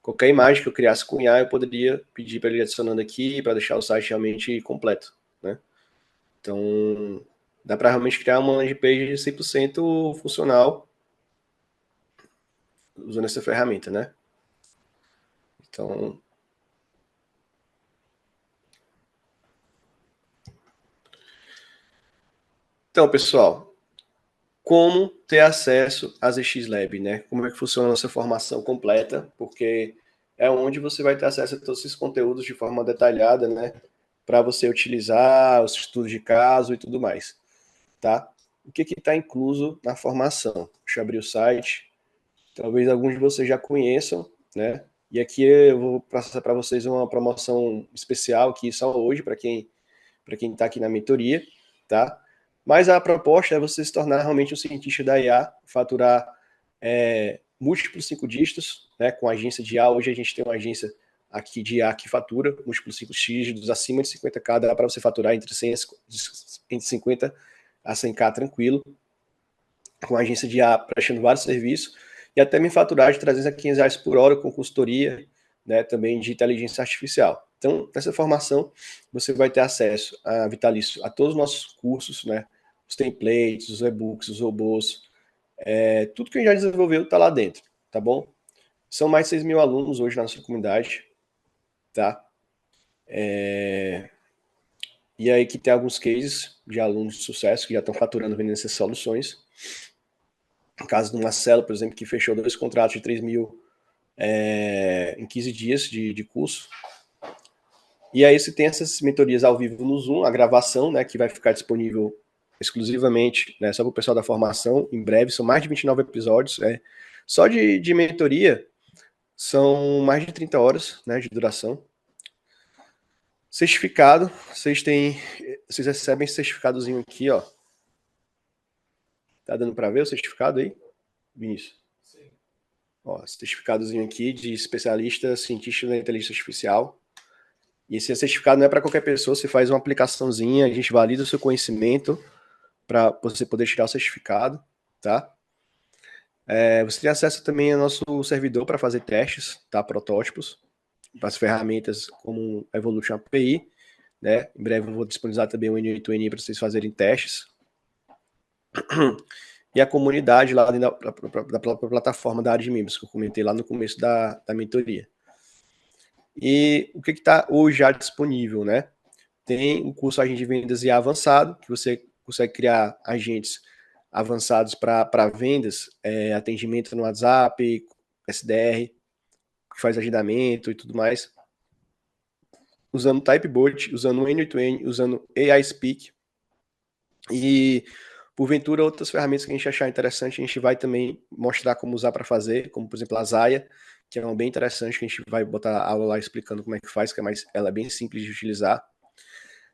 qualquer imagem que eu criasse com IA, eu poderia pedir para ele adicionando aqui para deixar o site realmente completo, né? Então, dá para realmente criar uma landing page 100% funcional usando essa ferramenta, né? Então, pessoal, como ter acesso às ZXLab, né? Como é que funciona a nossa formação completa, porque é onde você vai ter acesso a todos esses conteúdos de forma detalhada, né? Para você utilizar os estudos de caso e tudo mais, tá? O que está incluso na formação? Deixa eu abrir o site. Talvez alguns de vocês já conheçam, né? E aqui eu vou passar para vocês uma promoção especial aqui só hoje para quem está aqui na mentoria, tá? Mas a proposta é você se tornar realmente um cientista da IA, faturar múltiplos 5 dígitos, né? Com a agência de IA. Hoje a gente tem uma agência aqui de IA que fatura múltiplos 5 dígitos acima de 50k, dá para você faturar entre 50 a 100k tranquilo, com a agência de IA prestando vários serviços, e até me faturar de 300 a 500 reais por hora com consultoria, né, também de inteligência artificial. Então, nessa formação, você vai ter acesso a vitalício a todos os nossos cursos, né, os templates, os e-books, os robôs, tudo que a gente já desenvolveu está lá dentro, tá bom? São mais de 6 mil alunos hoje na nossa comunidade, tá? E aí que tem alguns cases de alunos de sucesso que já estão faturando vendendo essas soluções. No caso do Marcelo, por exemplo, que fechou 2 contratos de 3 mil em 15 dias de curso. E aí você tem essas mentorias ao vivo no Zoom, a gravação, né, que vai ficar disponível exclusivamente, né, só para o pessoal da formação, em breve, são mais de 29 episódios, só de mentoria são mais de 30 horas, né, de duração. Certificado, vocês recebem esse certificadozinho aqui, ó. Tá dando para ver o certificado aí, Vinícius? Sim. Ó, certificadozinho aqui de especialista cientista da inteligência artificial. E esse certificado não é para qualquer pessoa, você faz uma aplicaçãozinha, a gente valida o seu conhecimento para você poder tirar o certificado, tá? Você tem acesso também ao nosso servidor para fazer testes, tá? Protótipos, para as ferramentas como Evolution API, né? Em breve eu vou disponibilizar também o N8N para vocês fazerem testes. E a comunidade lá dentro da plataforma da área de membros, que eu comentei lá no começo da mentoria. E o que está hoje já disponível, né? Tem um curso agente de vendas IA avançado, que você consegue criar agentes avançados para vendas, atendimento no WhatsApp, SDR, que faz agendamento e tudo mais, usando Typebot, usando o N8N, usando AI Speak e, porventura, outras ferramentas que a gente achar interessante, a gente vai também mostrar como usar para fazer, como, por exemplo, a Zaya, que é uma bem interessante, que a gente vai botar a aula lá explicando como é que faz, ela é bem simples de utilizar.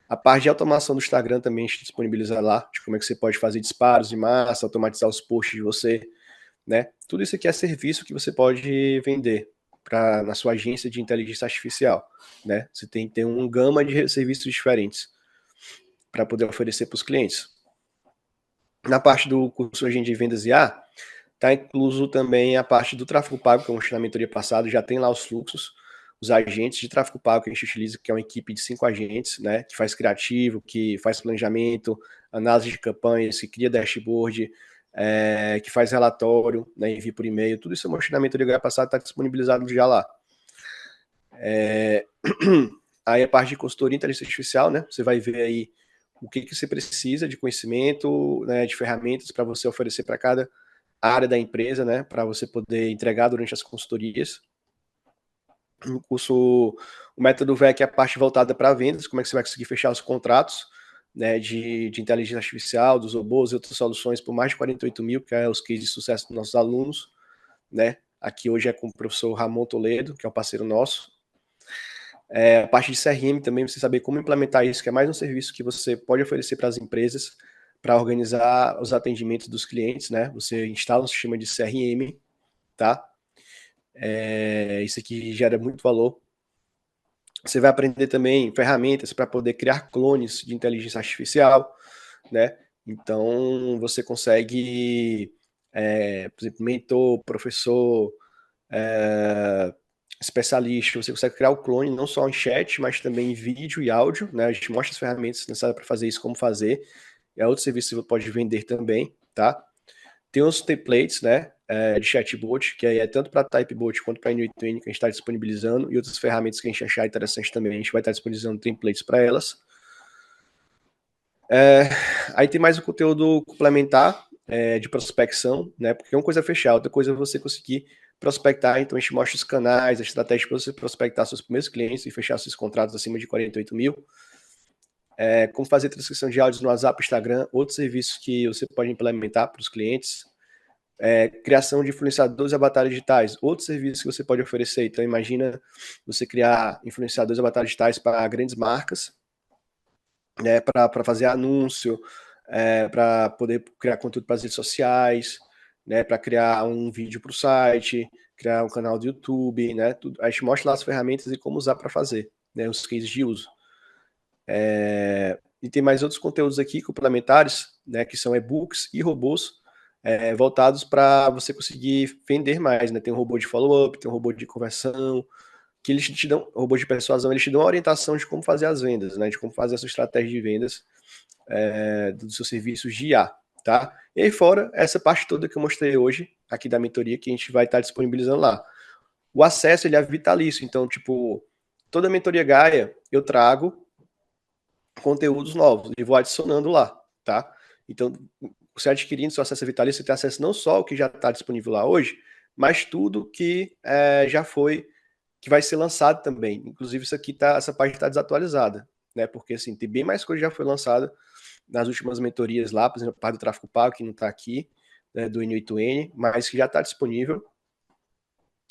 A parte de automação do Instagram também a gente disponibiliza lá, de como é que você pode fazer disparos em massa, automatizar os posts de você, né? Tudo isso aqui é serviço que você pode vender na sua agência de inteligência artificial, né? Você tem que ter um gama de serviços diferentes para poder oferecer para os clientes. Na parte do curso Agente de Vendas IA, está incluso também a parte do tráfego pago, que eu mostrei na mentoria passada, já tem lá os fluxos, os agentes de tráfego pago que a gente utiliza, que é uma equipe de 5 agentes, né, que faz criativo, que faz planejamento, análise de campanhas, que cria dashboard, que faz relatório, né, envia por e-mail, tudo isso eu mostrei na mentoria passada, está disponibilizado já lá. Aí a parte de consultoria e inteligência artificial, né, você vai ver aí o que você precisa de conhecimento, né, de ferramentas para você oferecer para cada área da empresa, né, para você poder entregar durante as consultorias. No curso, o método VEC é a parte voltada para vendas, como é que você vai conseguir fechar os contratos, né, de inteligência artificial, dos robôs e outras soluções por mais de 48 mil, que é os cases de sucesso dos nossos alunos, né, aqui hoje é com o professor Ramon Toledo, que é um parceiro nosso. A parte de CRM também, você saber como implementar isso, que é mais um serviço que você pode oferecer para as empresas para organizar os atendimentos dos clientes, né? Você instala um sistema de CRM, tá? Isso aqui gera muito valor. Você vai aprender também ferramentas para poder criar clones de inteligência artificial, né? Então, você consegue, por exemplo, mentor, professor, especialista, você consegue criar o clone não só em chat, mas também em vídeo e áudio, né? A gente mostra as ferramentas necessárias para fazer isso, como fazer. É outro serviço que você pode vender também, tá? Tem os templates, né, de chatbot, que aí é tanto para Typebot quanto para Intuit que a gente está disponibilizando, e outras ferramentas que a gente achar interessante também, a gente vai estar disponibilizando templates para elas. Aí tem mais o conteúdo complementar de prospecção, né, porque uma coisa é fechar, outra coisa é você conseguir prospectar, então a gente mostra os canais, a estratégia para você prospectar seus primeiros clientes e fechar seus contratos acima de 48 mil, como fazer transcrição de áudios no WhatsApp, Instagram, outros serviços que você pode implementar para os clientes, criação de influenciadores e avatares digitais, outros serviços que você pode oferecer. Então, imagina você criar influenciadores e avatares digitais para grandes marcas, né, para fazer anúncio, para poder criar conteúdo para as redes sociais, né, para criar um vídeo para o site, criar um canal do YouTube, né, tudo. A gente mostra lá as ferramentas e como usar para fazer, né, os cases de uso. E tem mais outros conteúdos aqui complementares, né, que são e-books e robôs voltados para você conseguir vender mais, né? Tem um robô de follow-up, tem um robô de conversão, que eles te dão, robô de persuasão, eles te dão uma orientação de como fazer as vendas, né? De como fazer a sua estratégia de vendas dos seus serviços de IA, tá? E aí fora essa parte toda que eu mostrei hoje aqui da mentoria que a gente vai estar disponibilizando lá. O acesso ele é vitalício, então tipo toda a mentoria Gaia eu trago conteúdos novos e vou adicionando lá, tá? Então, você adquirindo seu acesso a vitalício, você tem acesso não só ao que já está disponível lá hoje, mas tudo que já foi, que vai ser lançado também. Inclusive, isso aqui tá, essa página está desatualizada, né? Porque assim, tem bem mais coisa que já foi lançada nas últimas mentorias lá, por exemplo, a parte do tráfego pago, que não está aqui, né, do N8N, mas que já está disponível.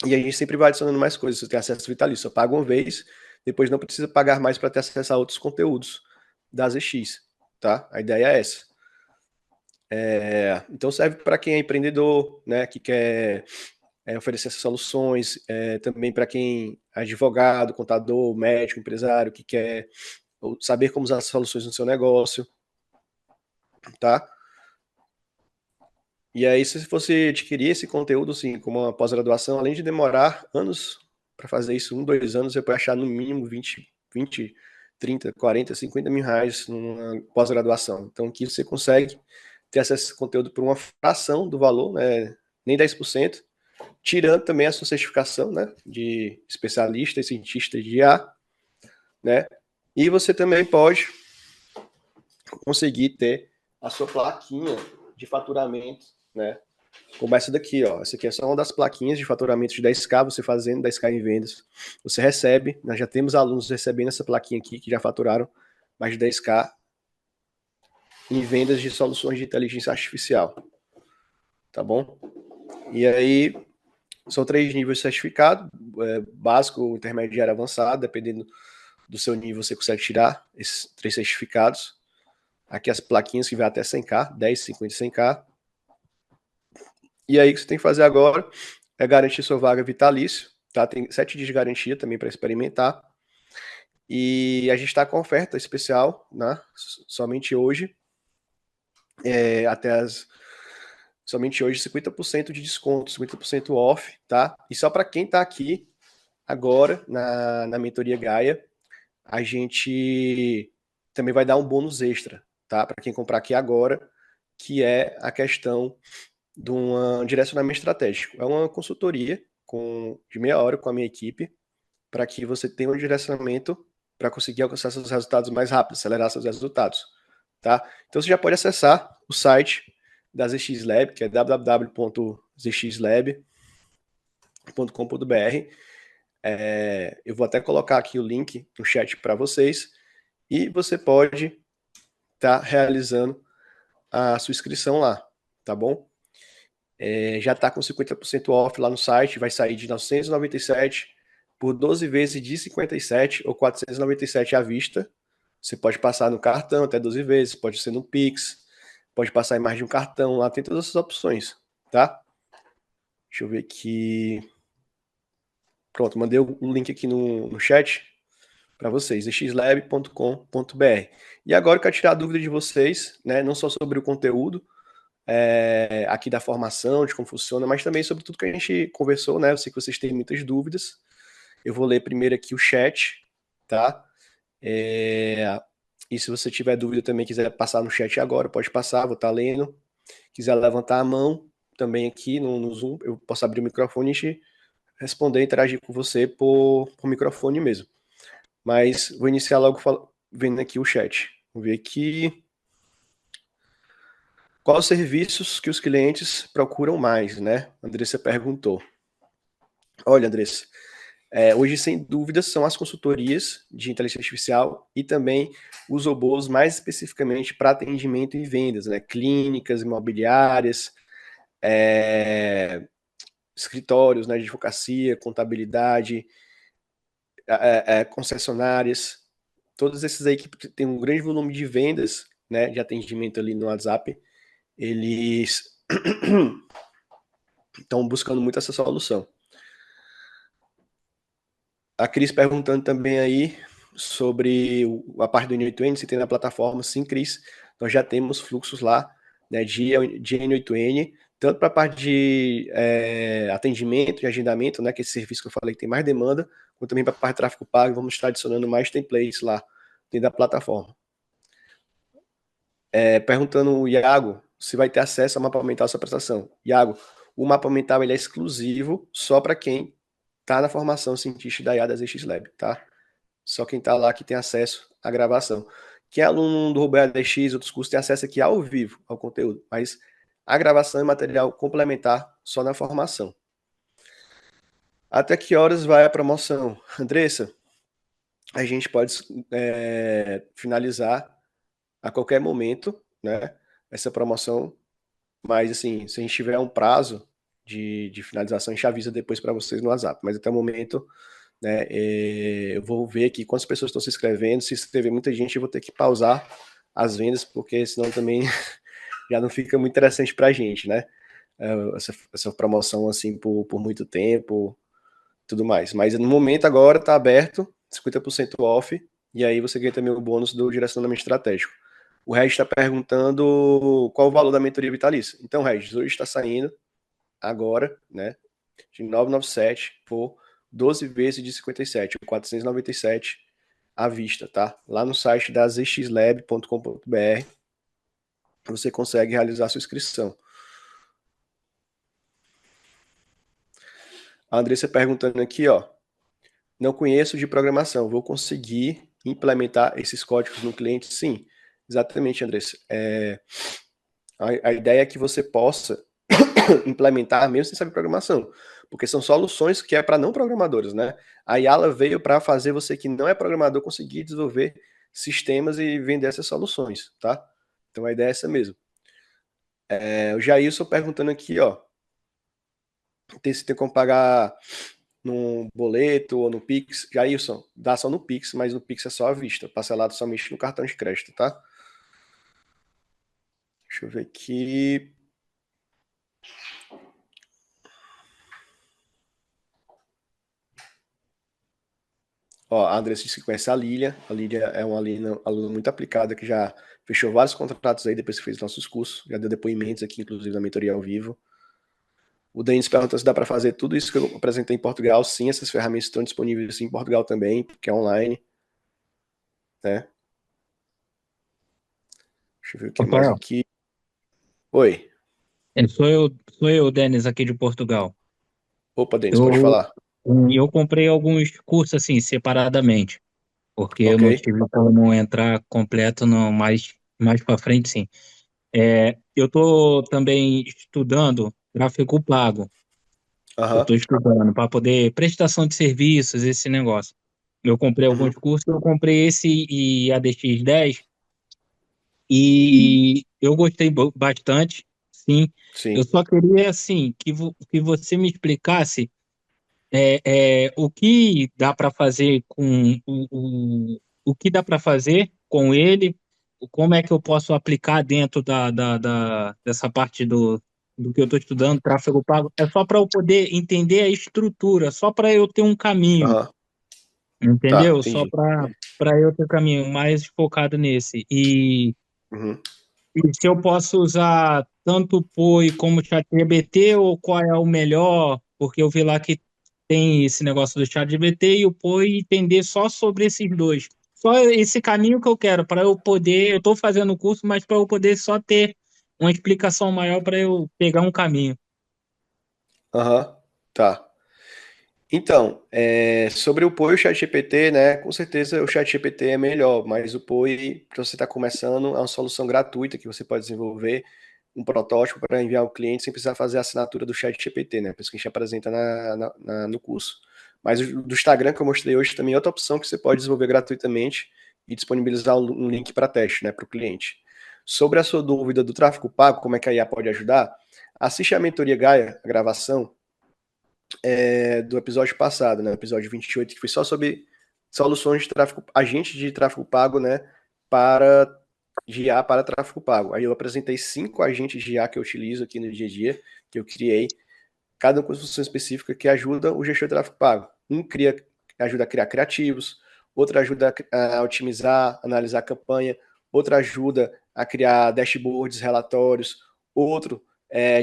E a gente sempre vai adicionando mais coisas. Você tem acesso vitalício, só paga uma vez, depois não precisa pagar mais para ter acesso a outros conteúdos da ZX, tá? A ideia é essa. Então serve para quem é empreendedor, né, que quer oferecer essas soluções, também para quem é advogado, contador, médico, empresário, que quer saber como usar as soluções no seu negócio, tá? E aí, se você adquirir esse conteúdo, assim, como uma pós-graduação, além de demorar anos para fazer isso, 2 anos, você pode achar no mínimo 20, 30, 40, 50 mil reais numa pós-graduação. Então, aqui você consegue ter acesso a esse conteúdo por uma fração do valor, né? Nem 10%, tirando também a sua certificação, né? De especialista e cientista de IA, né? E você também pode conseguir ter a sua plaquinha de faturamento, né? Como essa daqui, ó. Essa aqui é só uma das plaquinhas de faturamento de 10K, você fazendo 10K em vendas. Você recebe, nós já temos alunos recebendo essa plaquinha aqui que já faturaram mais de 10K em vendas de soluções de inteligência artificial. Tá bom? E aí, são 3 níveis de certificado, básico, intermediário, avançado, dependendo do seu nível, você consegue tirar esses 3 certificados. Aqui as plaquinhas que vai até 100K, 10, 50 e 100K. E aí o que você tem que fazer agora é garantir sua vaga vitalício, tá? Tem 7 dias de garantia também para experimentar. E a gente está com oferta especial, né? Somente hoje. somente hoje 50% de desconto, 50% off, tá? E só para quem está aqui agora na mentoria Gaia, a gente também vai dar um bônus extra, tá? Para quem comprar aqui agora, que é a questão de um direcionamento estratégico. É uma consultoria de meia hora com a minha equipe, para que você tenha um direcionamento para conseguir alcançar seus resultados mais rápido, acelerar seus resultados, tá? Então você já pode acessar o site da ZX Lab, que é www.zxlab.com.br. Eu vou até colocar aqui o link no chat para vocês e você pode estar realizando a sua inscrição lá, tá bom? Já está com 50% off lá no site, vai sair de 997 por 12 vezes de 57 ou 497 à vista. Você pode passar no cartão até 12 vezes, pode ser no Pix, pode passar em mais de um cartão, lá tem todas essas opções, tá? Deixa eu ver aqui. Pronto, mandei o link aqui no chat para vocês, xlab.com.br. E agora eu quero tirar a dúvida de vocês, né, não só sobre o conteúdo aqui da formação, de como funciona, mas também sobre tudo que a gente conversou, né? Eu sei que vocês têm muitas dúvidas. Eu vou ler primeiro aqui o chat, tá? E se você tiver dúvida também, quiser passar no chat agora, pode passar, vou estar lendo. Quiser levantar a mão também aqui no Zoom, eu posso abrir o microfone e responder, interagir com você por microfone mesmo. Mas vou iniciar logo vendo aqui o chat. Vamos ver aqui. Quais os serviços que os clientes procuram mais, né? A Andressa perguntou. Olha, Andressa, hoje, sem dúvidas, são as consultorias de inteligência artificial e também os robôs mais especificamente para atendimento e vendas, né? Clínicas, imobiliárias, escritórios, né, de advocacia, contabilidade, concessionárias, todos esses aí que têm um grande volume de vendas, né, de atendimento ali no WhatsApp, eles estão buscando muito essa solução. A Cris perguntando também aí sobre a parte do N8N, se tem na plataforma. Sim, Cris, nós já temos fluxos lá, né, de N8N, tanto para a parte de atendimento e agendamento, né, que é esse serviço que eu falei que tem mais demanda, quanto também para a parte de tráfego pago, vamos estar adicionando mais templates lá dentro da plataforma. Perguntando o Iago se vai ter acesso ao mapa mental da sua prestação. Iago, o mapa mental ele é exclusivo só para quem está na formação cientista da IA da ZX Lab, tá? Só quem está lá que tem acesso à gravação. Quem é aluno do Roberto ADX, outros cursos, tem acesso aqui ao vivo ao conteúdo, mas a gravação é material complementar só na formação. Até que horas vai a promoção? Andressa, a gente pode finalizar a qualquer momento, né? Essa promoção, mas assim, se a gente tiver um prazo de finalização, a gente avisa depois para vocês no WhatsApp. Mas até o momento, né, eu vou ver aqui quantas pessoas estão se inscrevendo. Se inscrever muita gente, eu vou ter que pausar as vendas, porque senão também já não fica muito interessante para a gente, né? Essa promoção assim por muito tempo, tudo mais. Mas no momento agora está aberto, 50% off, e aí você ganha também o bônus do direcionamento estratégico. O Regis está perguntando qual o valor da mentoria vitalícia. Então, Regis, hoje está saindo agora, né, de 997 por 12 vezes de 57, 497 à vista, tá? Lá no site da zxlab.com.br você consegue realizar sua inscrição. A Andressa perguntando aqui, ó, não conheço de programação, vou conseguir implementar esses códigos no cliente? Sim, exatamente, Andressa. A ideia é que você possa implementar mesmo sem saber programação, porque são soluções que é para não programadores, né? A Yala veio para fazer você que não é programador conseguir desenvolver sistemas e vender essas soluções, tá? Então a ideia é essa mesmo. O Jailson perguntando aqui, ó, se tem como pagar no boleto ou no Pix. Jailson, dá só no Pix, mas no Pix é só à vista, parcelado somente no cartão de crédito, tá? Deixa eu ver aqui. Ó, a Andressa disse que conhece a Lília. A Lília é uma aluna muito aplicada que já fechou vários contratos aí depois que fez nossos cursos. Já deu depoimentos aqui, inclusive, na mentoria ao vivo. O Denis pergunta se dá para fazer tudo isso que eu apresentei em Portugal. Sim, essas ferramentas estão disponíveis sim, em Portugal também, porque é online. Né? Deixa eu ver o que mais Rafael, aqui. Oi. sou eu, Denis, aqui de Portugal. Opa, Denis, pode Eu, falar. eu comprei alguns cursos assim, separadamente, porque eu Ok. não tive como entrar completo no, mais para frente, sim. Eu estou também estudando tráfego pago. Eu Aham. estou estudando para poder prestação de serviços, esse negócio. Eu comprei Uhum. alguns cursos, eu comprei esse e ADX10 e eu gostei bastante, sim. Eu Sim. só queria assim que você me explicasse o que dá para fazer com o que dá para fazer com ele, como é que eu posso aplicar dentro dessa parte do que eu estou estudando, tráfego pago, é só para eu poder entender a estrutura, só para eu ter um caminho, Aham. Tá, entendeu? Só entendi. para eu ter um caminho mais focado nesse. Uhum. E se eu posso usar tanto o POI como o ChatGPT ou qual é o melhor? Porque eu vi lá que tem esse negócio do ChatGPT e o POI e entender só sobre esses dois. Só esse caminho que eu quero para eu poder. Eu estou fazendo o curso, mas para eu poder só ter uma explicação maior para eu pegar um caminho. Aham. Tá. Então, sobre o POI e o ChatGPT, né? Com certeza o ChatGPT é melhor, mas o POI, para você estar começando, é uma solução gratuita que você pode desenvolver um protótipo para enviar ao cliente sem precisar fazer a assinatura do ChatGPT, né? Por isso que a gente apresenta no curso. Mas o do Instagram que eu mostrei hoje também é outra opção que você pode desenvolver gratuitamente e disponibilizar um link para teste, né, para o cliente. Sobre a sua dúvida do tráfego pago, como é que a IA pode ajudar? Assiste a mentoria Gaia, a gravação, do episódio passado, né? O episódio 28, que foi só sobre soluções de tráfego, agentes de tráfego pago, né? Para de IA para tráfego pago. Aí eu apresentei 5 agentes de IA que eu utilizo aqui no dia a dia, que eu criei, cada um com função específica que ajuda o gestor de tráfego pago. Ajuda a criar criativos, outro ajuda a otimizar, analisar a campanha, outro ajuda a criar dashboards, relatórios, outro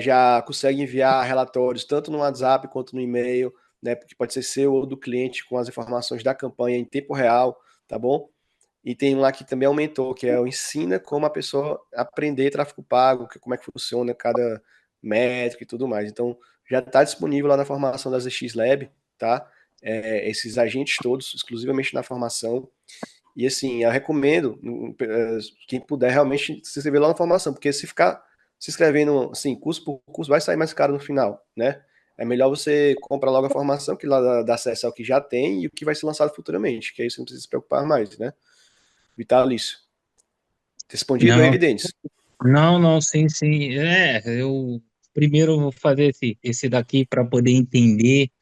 já consegue enviar relatórios tanto no WhatsApp quanto no e-mail, né? Porque pode ser seu ou do cliente com as informações da campanha em tempo real, tá bom? E tem um lá que também é um mentor, que é o ensina como a pessoa aprender tráfego pago, como é que funciona cada métrica e tudo mais. Então, já está disponível lá na formação da ZX Lab, tá? Esses agentes todos, exclusivamente na formação. E assim, eu recomendo, quem puder realmente se inscrever lá na formação, porque se ficar se inscrevendo assim, curso por curso, vai sair mais caro no final, né? É melhor você comprar logo a formação, que lá dá acesso ao que já tem e o que vai ser lançado futuramente, que aí você não precisa se preocupar mais, né? Vitalício. Respondido Não, aí, Denis? não, sim, sim. Eu primeiro vou fazer esse daqui para poder entender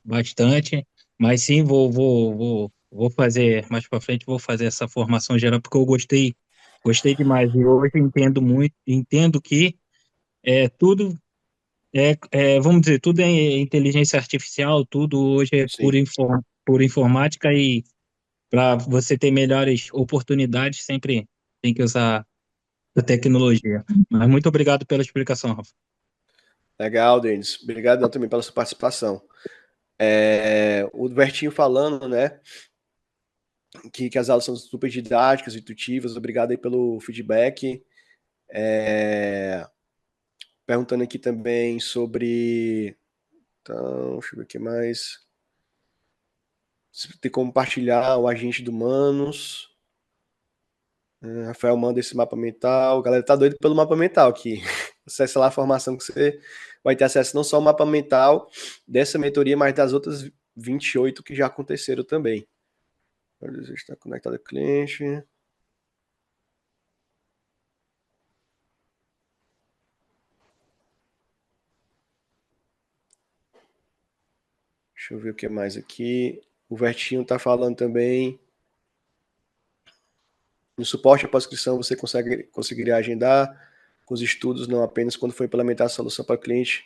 bastante, mas sim, vou fazer mais para frente, vou fazer essa formação geral, porque eu gostei demais. E hoje entendo muito, entendo que tudo vamos dizer, tudo é inteligência artificial, tudo hoje é Sim. pura informática e para você ter melhores oportunidades, sempre tem que usar a tecnologia. Mas muito obrigado pela explicação, Rafa. Legal, Denis. Obrigado também pela sua participação. O Bertinho falando, né, que as aulas são super didáticas, intuitivas. Obrigado aí pelo feedback. É, perguntando aqui também sobre. Então, deixa eu ver o que mais. Se tem como compartilhar o agente do Manos. Rafael manda esse mapa mental. A galera tá doido pelo mapa mental aqui. Acesse lá a formação que você vai ter acesso não só ao mapa mental dessa mentoria, mas das outras 28 que já aconteceram também. Está conectado ao cliente. Deixa eu ver o que mais aqui. O Vertinho está falando também. No suporte à pós-inscrição, você conseguiria agendar com os estudos, não apenas quando for implementar a solução para o cliente.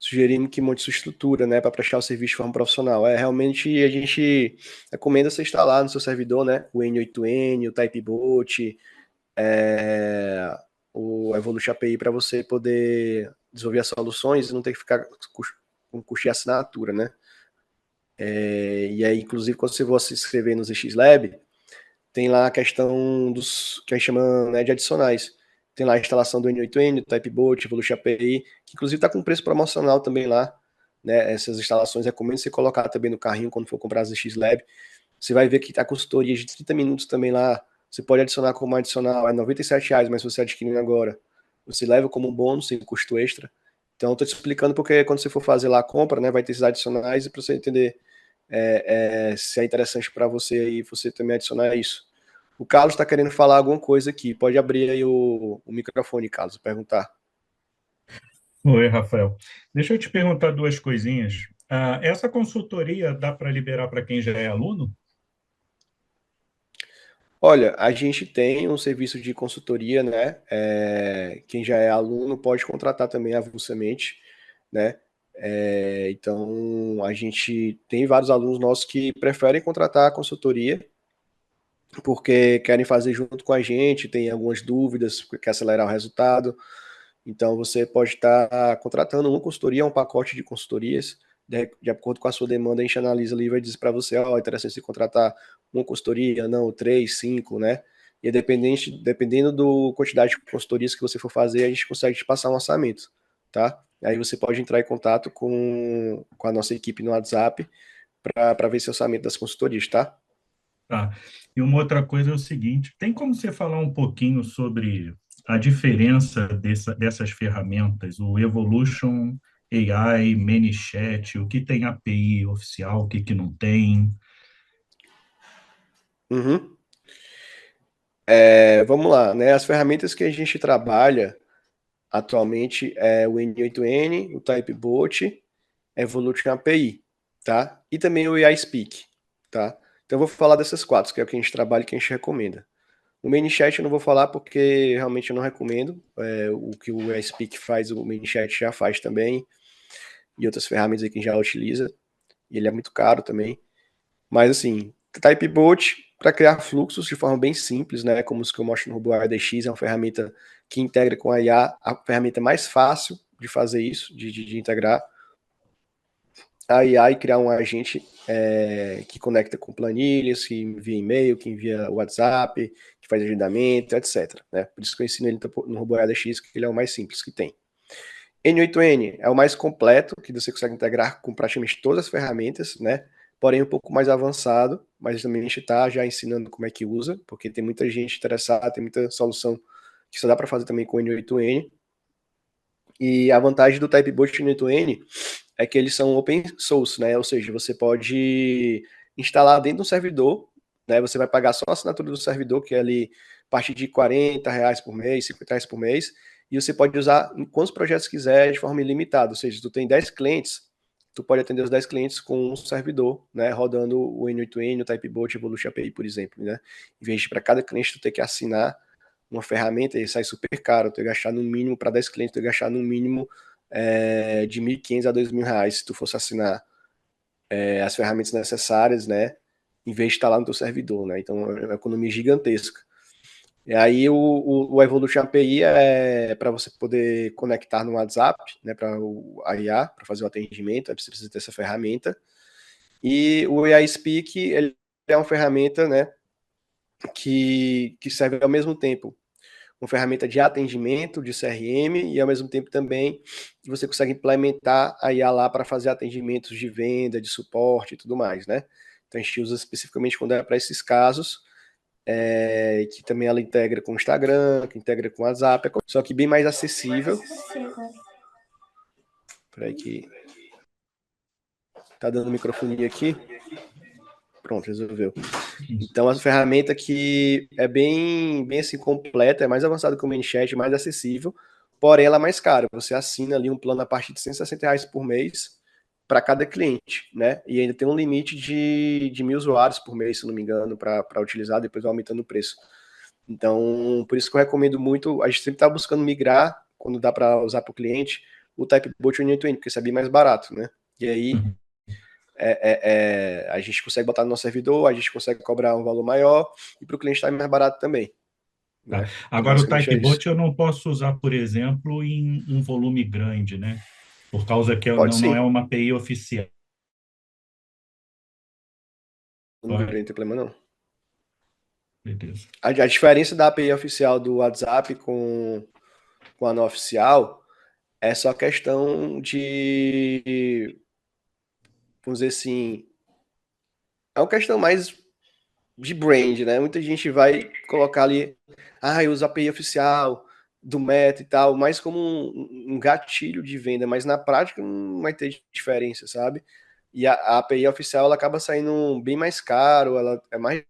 sugerimos que monte sua estrutura, né, para prestar o serviço de forma profissional. Realmente a gente recomenda você instalar no seu servidor, né, o N8N, o Typebot, o Evolution API para você poder desenvolver as soluções e não ter que ficar com custo de assinatura, né? E aí, inclusive, quando você for se inscrever no ZXLab, tem lá a questão dos que a gente chama, né, de adicionais. Tem lá a instalação do N8N, do Typebot, Evolution API, que inclusive está com preço promocional também lá. Né, essas instalações recomendo você colocar também no carrinho quando for comprar a ZXLab. Você vai ver que tá consultoria de 30 minutos também lá. Você pode adicionar como adicional, é R$ 97, mas se você adquirindo agora, você leva como um bônus, sem custo extra. Então, eu tô te explicando porque quando você for fazer lá a compra, né, vai ter esses adicionais e para você entender se é interessante para você e você também adicionar isso. O Carlos está querendo falar alguma coisa aqui. Pode abrir aí o microfone, Carlos, perguntar. Oi, Rafael. Deixa eu te perguntar duas coisinhas. Essa consultoria dá para liberar para quem já é aluno? Olha, a gente tem um serviço de consultoria, né? Quem já é aluno pode contratar também avulsamente, né? Então, a gente tem vários alunos nossos que preferem contratar a consultoria porque querem fazer junto com a gente, tem algumas dúvidas, quer acelerar o resultado. Então, você pode estar contratando uma consultoria, um pacote de consultorias, de acordo com a sua demanda, a gente analisa ali e vai dizer para você, é interessante você contratar uma consultoria, não, 3, 5, né? E dependendo da quantidade de consultorias que você for fazer, a gente consegue te passar um orçamento, tá? Aí você pode entrar em contato com a nossa equipe no WhatsApp para ver esse orçamento das consultorias, tá? Tá. E uma outra coisa é o seguinte: tem como você falar um pouquinho sobre a diferença dessas ferramentas, o Evolution AI, ManyChat, o que tem API oficial, o que não tem? Uhum. Vamos lá, né? As ferramentas que a gente trabalha atualmente é o N8N, o Typebot, Evolution API, tá? E também o AI Speak, tá? Então eu vou falar dessas quatro, que é o que a gente trabalha e que a gente recomenda. O ManyChat eu não vou falar porque realmente eu não recomendo. O que o AI Speak faz, o ManyChat já faz também, e outras ferramentas aí que a gente já utiliza. E ele é muito caro também. Mas assim, Typebot para criar fluxos de forma bem simples, né? Como os que eu mostro no Robot RDX, é uma ferramenta que integra com a IA, a ferramenta mais fácil de fazer isso, de integrar a IA e criar um agente que conecta com planilhas, que envia e-mail, que envia WhatsApp, que faz agendamento, etc. Né? Por isso que eu ensino ele no Robot RDX, que ele é o mais simples que tem. N8N é o mais completo, que você consegue integrar com praticamente todas as ferramentas, né? Porém, um pouco mais avançado, mas também a gente está já ensinando como é que usa, porque tem muita gente interessada, tem muita solução que só dá para fazer também com N8N. E a vantagem do Typebot e N8N é que eles são open source, né? Ou seja, você pode instalar dentro do servidor, né? Você vai pagar só a assinatura do servidor, que é ali a partir de R$ 40 por mês, R$ 50 por mês, e você pode usar em quantos projetos quiser de forma ilimitada. Ou seja, se tu tem 10 clientes, tu pode atender os 10 clientes com um servidor, né? Rodando o N8N, o Typebot, Evolution API, por exemplo, né? Em vez de para cada cliente tu ter que assinar uma ferramenta e sai super caro. Tu ia gastar no mínimo, para 10 clientes, tu ia gastar no mínimo de R$ 1.500 a R$ 2.000 se tu fosse assinar as ferramentas necessárias, né? Em vez de estar lá no teu servidor, né? Então é uma economia gigantesca. E aí o Evolution API é para você poder conectar no WhatsApp, né? Para a IA, para fazer o atendimento, aí você precisa ter essa ferramenta. E o AI Speak, ele é uma ferramenta, né? Que serve ao mesmo tempo uma ferramenta de atendimento, de CRM, e ao mesmo tempo também você consegue implementar a IA lá para fazer atendimentos de venda, de suporte e tudo mais, né? Então a gente usa especificamente quando é para esses casos, que também ela integra com o Instagram, que integra com o WhatsApp, só que bem mais acessível. Peraí que tá dando microfonia aqui. Pronto, resolveu. Então, a ferramenta que é bem assim completa, é mais avançada que o ManyChat, mais acessível, porém ela é mais cara. Você assina ali um plano a partir de R$ 160 por mês para cada cliente, né? E ainda tem um limite de 1.000 usuários por mês, se não me engano, para utilizar, depois vai aumentando o preço. Então, por isso que eu recomendo muito, a gente sempre está buscando migrar, quando dá para usar para o cliente, o Typebot e o N8N, porque sabia mais barato, né? E aí a gente consegue botar no nosso servidor, a gente consegue cobrar um valor maior e para o cliente estar mais barato também. Tá. Né? Agora, o Basicamente é isso. Typebot eu não posso usar, por exemplo, em um volume grande, né? Por causa que Pode não sim, é uma API oficial. não tem problema não. Beleza. A diferença da API oficial do WhatsApp com a não oficial é só questão de, vamos dizer assim, é uma questão mais de brand, né? Muita gente vai colocar ali, eu uso a API oficial do Meta e tal, mais como um gatilho de venda, mas na prática não vai ter diferença, sabe? E a API oficial ela acaba saindo bem mais caro, ela é mais,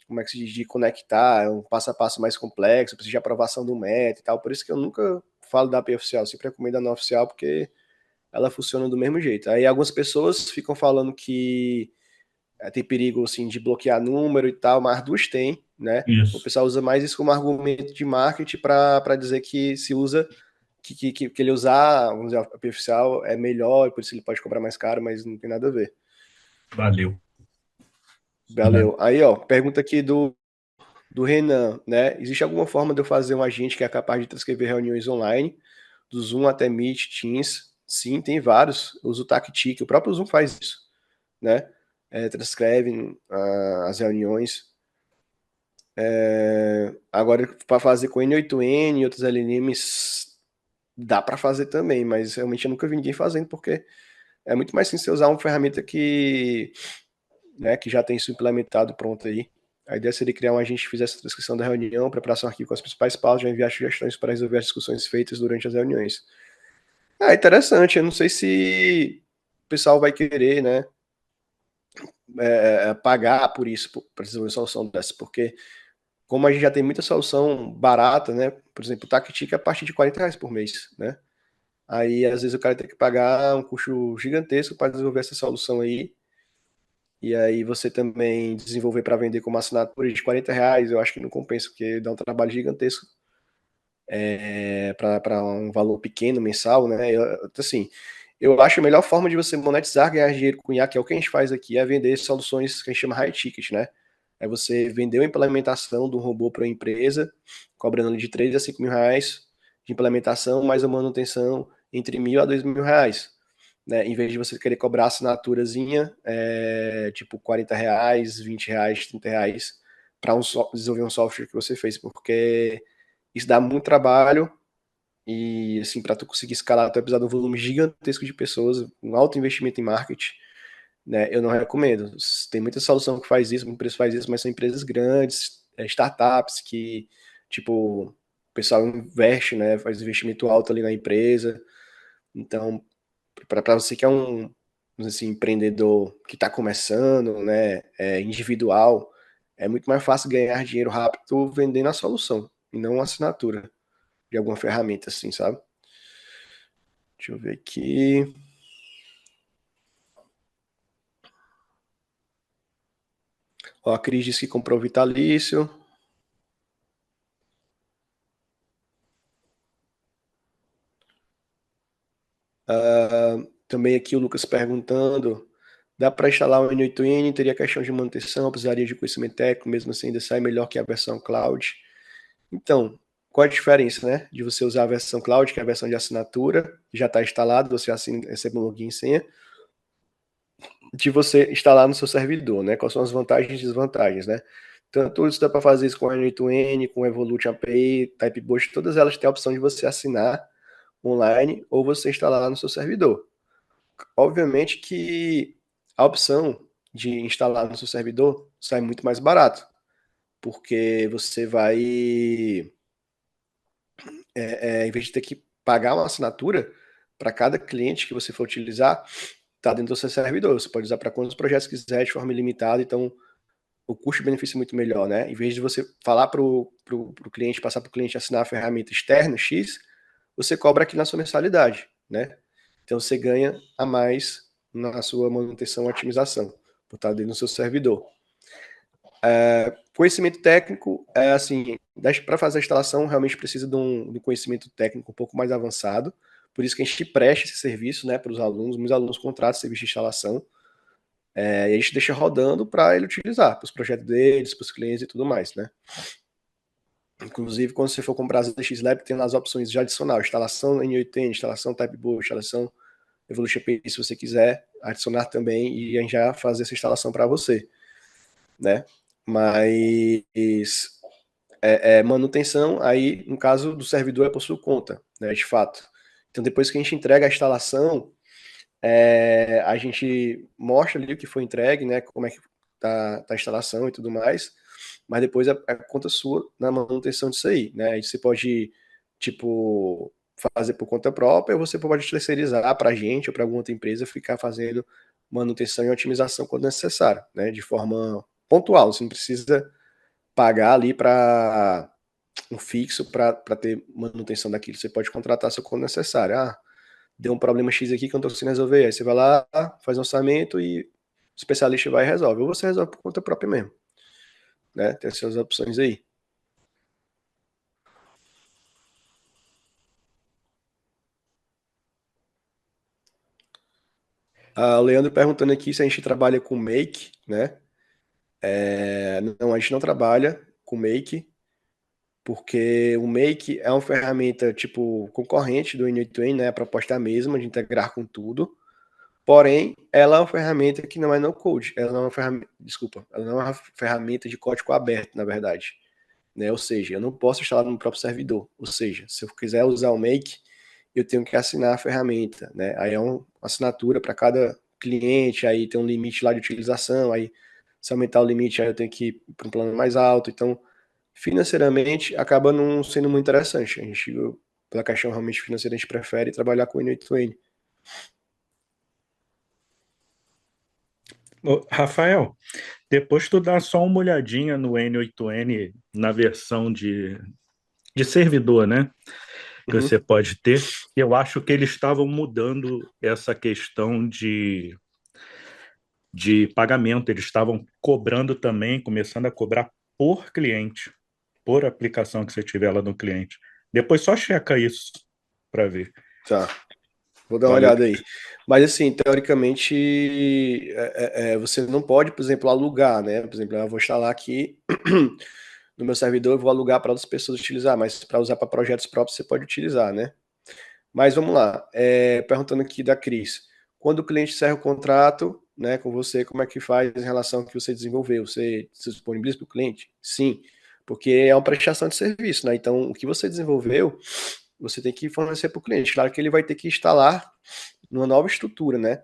como é que se diz, de conectar, é um passo a passo mais complexo, precisa de aprovação do Meta e tal, por isso que eu nunca falo da API oficial, sempre recomendo a não oficial, porque ela funciona do mesmo jeito. Aí algumas pessoas ficam falando que tem perigo assim de bloquear número e tal, mas as duas tem, né? O Isso. pessoal usa mais isso como argumento de marketing para dizer que se usa que ele usar, vamos dizer, a API oficial é melhor, por isso ele pode cobrar mais caro, mas não tem nada a ver. Valeu. Valeu. Aí, ó, pergunta aqui do Renan, né? Existe alguma forma de eu fazer um agente que é capaz de transcrever reuniões online, do Zoom até Meet, Teams? Sim, tem vários. Eu uso o Tactic, o próprio Zoom faz isso, né? Transcreve as reuniões. Agora, para fazer com N8N e outros LLMs, dá para fazer também, mas realmente eu nunca vi ninguém fazendo, porque é muito mais simples você usar uma ferramenta que já tem isso implementado pronto aí. A ideia seria criar um agente que fizesse a transcrição da reunião, preparação arquivo com as principais pautas, já enviar sugestões para resolver as discussões feitas durante as reuniões. Interessante. Eu não sei se o pessoal vai querer, né, pagar por isso, para desenvolver uma solução dessa, porque como a gente já tem muita solução barata, né? Por exemplo, o Tactic é a partir de R$ 40 por mês, né? Aí, às vezes, o cara tem que pagar um custo gigantesco para desenvolver essa solução aí. E aí você também desenvolver para vender como assinatura de R$ 40, eu acho que não compensa, porque dá um trabalho gigantesco para um valor pequeno mensal, né? Assim, eu acho a melhor forma de você monetizar, ganhar dinheiro com IA, que é o que a gente faz aqui, é vender soluções que a gente chama high ticket, né? É você vender a implementação do robô para uma empresa, cobrando de 3 a 5 mil reais de implementação, mais a manutenção entre R$ 1.000 a R$ 2.000, né? Em vez de você querer cobrar assinaturazinha, tipo R$ 40, R$ 20, R$ 30, para desenvolver um software que você fez, porque isso dá muito trabalho e, assim, para tu conseguir escalar, tu vai precisar de um volume gigantesco de pessoas, um alto investimento em marketing, né? Eu não recomendo. Tem muita solução que faz isso, muita empresa faz isso, mas são empresas grandes, startups que, tipo, o pessoal investe, né? Faz investimento alto ali na empresa. Então, para você que é um, vamos dizer assim, empreendedor que está começando, né? Individual, é muito mais fácil ganhar dinheiro rápido vendendo a solução e não uma assinatura de alguma ferramenta, assim, sabe? Deixa eu ver aqui. Ó, a Cris disse que comprou o Vitalício. Também aqui o Lucas perguntando: dá para instalar o N8N? Teria questão de manutenção? Precisaria de conhecimento técnico? Mesmo assim, ainda sai melhor que a versão cloud? Então, qual a diferença, né? De você usar a versão cloud, que é a versão de assinatura, que já está instalado, você assina, recebe um login e senha, de você instalar no seu servidor, né? Quais são as vantagens e desvantagens, né? Tanto isso dá para fazer isso com a N8N, com Evolution API, Typebot, todas elas têm a opção de você assinar online ou você instalar no seu servidor. Obviamente que a opção de instalar no seu servidor sai muito mais barato, porque você vai, em vez de ter que pagar uma assinatura para cada cliente que você for utilizar, está dentro do seu servidor. Você pode usar para quantos projetos quiser de forma ilimitada, então o custo-benefício é muito melhor, né? Em vez de você falar para o cliente, passar para o cliente assinar a ferramenta externa X, você cobra aqui na sua mensalidade, né? Então você ganha a mais na sua manutenção e otimização, por estar dentro do seu servidor. conhecimento técnico, é assim, para fazer a instalação realmente precisa de um conhecimento técnico um pouco mais avançado, por isso que a gente presta esse serviço, né, para os alunos, muitos alunos contratam serviço de instalação, e a gente deixa rodando para ele utilizar, para os projetos deles, para os clientes e tudo mais, né. Inclusive, quando você for comprar as ZX Lab, tem lá as opções de adicional, instalação N8N, instalação Type Boot, instalação Evolution API, se você quiser adicionar também, e a gente já faz essa instalação para você, né. Mas manutenção, aí, no caso do servidor, é por sua conta, né, de fato. Então, depois que a gente entrega a instalação, a gente mostra ali o que foi entregue, né, como é que tá a instalação e tudo mais, mas depois é conta sua na manutenção disso aí, né, aí você pode, tipo, fazer por conta própria, ou você pode terceirizar para a gente ou para alguma outra empresa ficar fazendo manutenção e otimização quando necessário, né, de forma pontual, você não precisa pagar ali para um fixo para ter manutenção daquilo. Você pode contratar só quando necessário. Ah, deu um problema X aqui que eu não estou conseguindo resolver. Aí você vai lá, faz um orçamento e o especialista vai e resolve. Ou você resolve por conta própria mesmo. Né? Tem essas opções aí. O Leandro perguntando aqui se a gente trabalha com Make, né? Não, a gente não trabalha com Make, porque o Make é uma ferramenta tipo concorrente do N8N, né? A proposta é a mesma, de integrar com tudo. Porém, ela é uma ferramenta que não é no code. Ela não é uma ferramenta, desculpa, ela não é uma ferramenta de código aberto, na verdade. Né? Ou seja, eu não posso instalar no próprio servidor. Ou seja, se eu quiser usar o Make, eu tenho que assinar a ferramenta. Né? Aí é uma assinatura para cada cliente, aí tem um limite lá de utilização, aí se aumentar o limite, aí eu tenho que ir para um plano mais alto. Então, financeiramente, acaba não sendo muito interessante. A gente, pela questão realmente financeira, a gente prefere trabalhar com o N8N. Ô, Rafael, depois tu dá só uma olhadinha no N8N na versão de servidor, né? Que Uhum. você pode ter. Eu acho que eles estavam mudando essa questão de pagamento. Eles estavam cobrando também, começando a cobrar por cliente, por aplicação que você tiver lá no cliente. Depois só checa isso para ver. Tá. Vou dar uma Valeu. olhada aí. Mas assim, teoricamente, você não pode, por exemplo, alugar, né? Por exemplo, eu vou instalar aqui no meu servidor, eu vou alugar para outras pessoas utilizar, mas para usar para projetos próprios você pode utilizar, né? Mas vamos lá. Perguntando aqui da Cris. Quando o cliente encerra o contrato, né, com você, como é que faz em relação ao que você desenvolveu? Você se disponibiliza para o cliente? Sim, porque é uma prestação de serviço, né? Então, o que você desenvolveu, você tem que fornecer para o cliente. Claro que ele vai ter que instalar numa nova estrutura, né?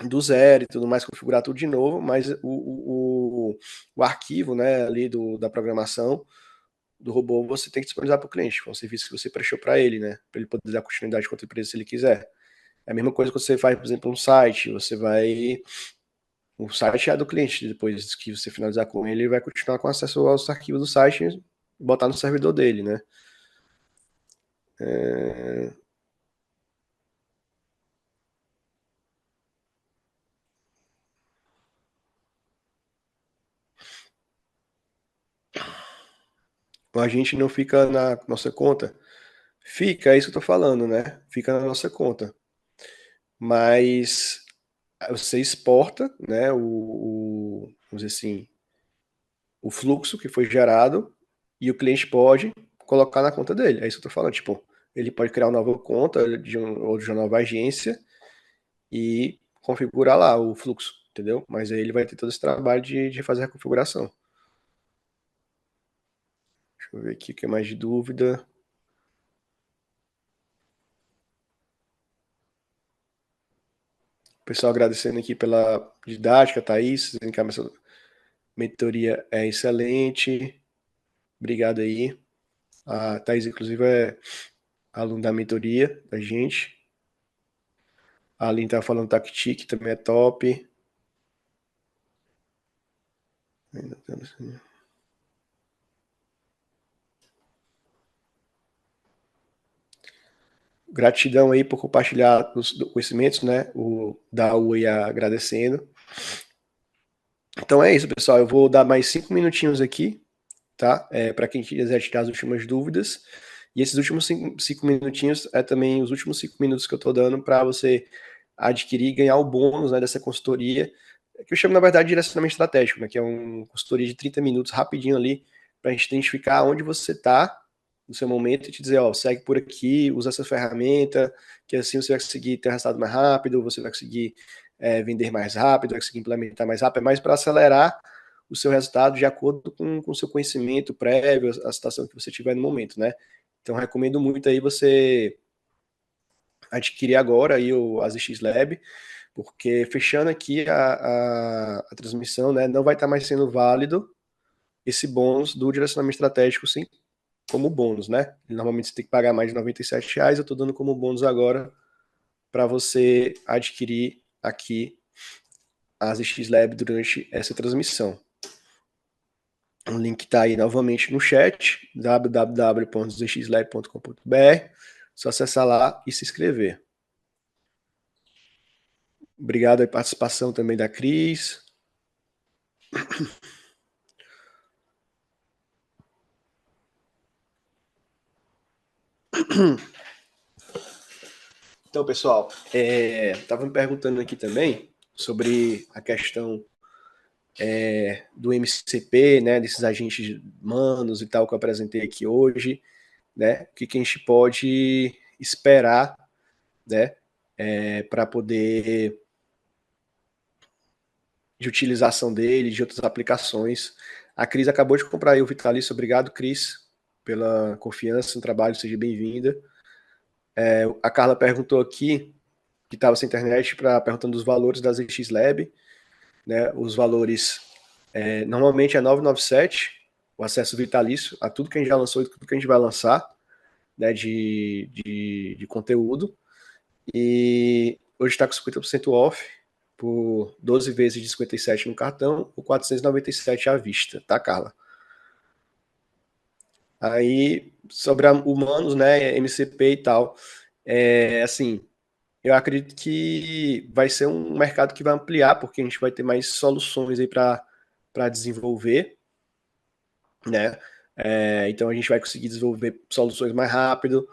Do zero e tudo mais, configurar tudo de novo, mas o arquivo, né, ali da programação do robô você tem que disponibilizar para o cliente. Foi um serviço que você prestou para ele, né? Para ele poder dar continuidade com outra empresa se ele quiser. É a mesma coisa que você faz, por exemplo, um site. Você vai. O site é do cliente. Depois que você finalizar com ele, ele vai continuar com acesso aos arquivos do site e botar no servidor dele, né? A gente não fica na nossa conta. Fica, é isso que eu tô falando, né? Fica na nossa conta. Mas você exporta, né? Vamos dizer assim, o fluxo que foi gerado e o cliente pode colocar na conta dele. É isso que eu tô falando. Tipo, ele pode criar uma nova conta ou de uma nova agência e configurar lá o fluxo, entendeu? Mas aí ele vai ter todo esse trabalho de fazer a configuração. Deixa eu ver aqui o que é mais de dúvida. O pessoal agradecendo aqui pela didática, Thaís, dizendo que a mentoria é excelente. Obrigado aí. A Thaís, inclusive, é aluna da mentoria da gente. A Aline tá falando Tactic, também é top. Gratidão aí por compartilhar os conhecimentos, né? O da UI agradecendo. Então é isso, pessoal. Eu vou dar mais 5 minutinhos aqui, tá? Para quem quiser tirar as últimas dúvidas. E esses últimos 5 minutinhos é também os últimos 5 minutos que eu estou dando para você adquirir e ganhar o bônus, né, dessa consultoria, que eu chamo, na verdade, de direcionamento estratégico, né, que é uma consultoria de 30 minutos, rapidinho ali, para a gente identificar onde você está no seu momento e te dizer, ó, segue por aqui, usa essa ferramenta, que assim você vai conseguir ter resultado mais rápido, você vai conseguir vender mais rápido, vai conseguir implementar mais rápido, é mais para acelerar o seu resultado de acordo com o seu conhecimento prévio, a situação que você tiver no momento, né? Então, recomendo muito aí você adquirir agora aí o ASIX Lab, porque fechando aqui a transmissão, né, não vai estar mais sendo válido esse bônus do direcionamento estratégico, sim, como bônus, né? Normalmente você tem que pagar mais de R$97, eu estou dando como bônus agora para você adquirir aqui a ASIX Lab durante essa transmissão. O link está aí novamente no chat, www.zxlab.com.br. Só acessar lá e se inscrever. Obrigado a participação também da Cris. Então, pessoal, estava me perguntando aqui também sobre a questão do MCP, né, desses agentes humanos e tal que eu apresentei aqui hoje, né, o que a gente pode esperar, né, para poder de utilização dele, de outras aplicações. A Cris acabou de comprar aí o Vitalício. Obrigado, Cris, pela confiança no trabalho, seja bem-vinda. A Carla perguntou aqui, que estava sem internet, perguntando dos valores da ZX Lab. Né, os valores, normalmente é 997, o acesso vitalício a tudo que a gente já lançou e tudo que a gente vai lançar, né, de conteúdo. E hoje está com 50% off, por 12 vezes de 57 no cartão, ou 497 à vista, tá, Carla? Aí, sobre humanos, né, MCP e tal, assim, eu acredito que vai ser um mercado que vai ampliar, porque a gente vai ter mais soluções aí para desenvolver, né? Então a gente vai conseguir desenvolver soluções mais rápido,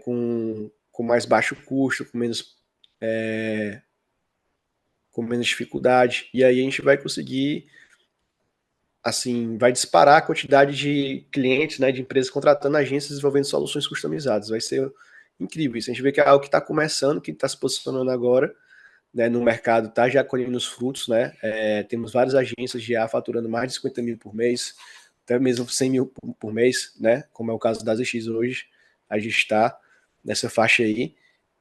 com mais baixo custo, com menos dificuldade, e aí a gente vai conseguir, assim, vai disparar a quantidade de clientes, né, de empresas contratando agências desenvolvendo soluções customizadas. Vai ser incrível isso. A gente vê que é algo que está começando, que está se posicionando agora, né, no mercado, está já colhendo os frutos, né? Temos várias agências já faturando mais de 50 mil por mês, até mesmo 100 mil por mês, né? Como é o caso da ZX hoje. A gente está nessa faixa aí.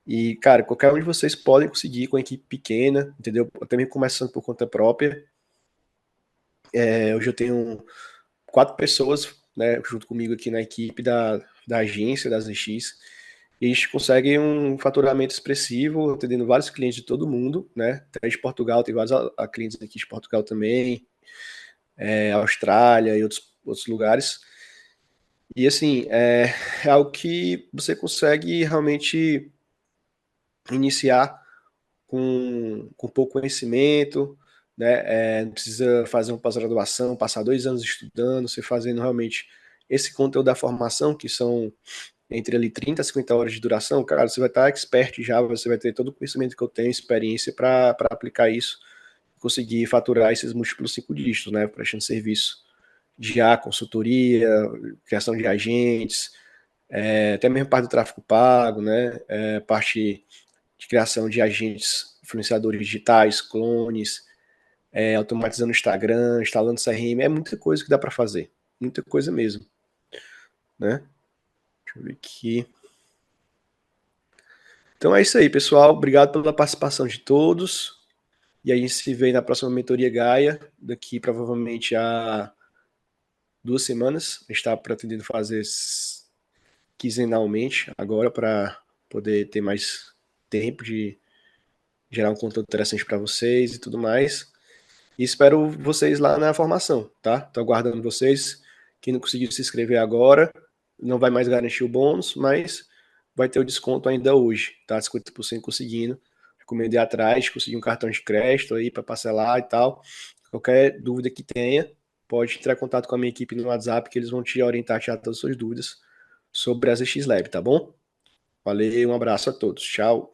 E, cara, qualquer um de vocês podem conseguir com a equipe pequena, entendeu? Até mesmo começando por conta própria. Hoje eu tenho 4 pessoas, né, junto comigo aqui na equipe da agência, da ZX, e a gente consegue um faturamento expressivo, atendendo vários clientes de todo mundo, né, até de Portugal, tem vários clientes aqui de Portugal também, Austrália e outros lugares. E assim, é algo que você consegue realmente iniciar com pouco conhecimento, né? Não precisa fazer uma pós-graduação, passar 2 anos estudando, você fazendo realmente esse conteúdo da formação, que são entre ali 30 a 50 horas de duração, cara, você vai estar expert já, você vai ter todo o conhecimento que eu tenho, experiência para aplicar isso, conseguir faturar esses múltiplos 5 dígitos, né? Prestando serviço de consultoria, criação de agentes, até mesmo parte do tráfego pago, né? Parte de criação de agentes influenciadores digitais, clones, automatizando o Instagram, instalando CRM, é muita coisa que dá para fazer, muita coisa mesmo, né? Deixa eu ver aqui. Então é isso aí, pessoal. Obrigado pela participação de todos. E a gente se vê na próxima mentoria Gaia, daqui provavelmente a 2 semanas. A gente está pretendendo fazer quinzenalmente agora para poder ter mais tempo de gerar um conteúdo interessante para vocês e tudo mais. E espero vocês lá na formação, tá? Tô aguardando vocês. Quem não conseguiu se inscrever agora, não vai mais garantir o bônus, mas vai ter o desconto ainda hoje, tá? 50% conseguindo. Recomendo ir atrás, conseguir um cartão de crédito aí para parcelar e tal. Qualquer dúvida que tenha, pode entrar em contato com a minha equipe no WhatsApp, que eles vão te orientar, tirar todas as suas dúvidas sobre a ZX Lab, tá bom? Valeu, um abraço a todos. Tchau.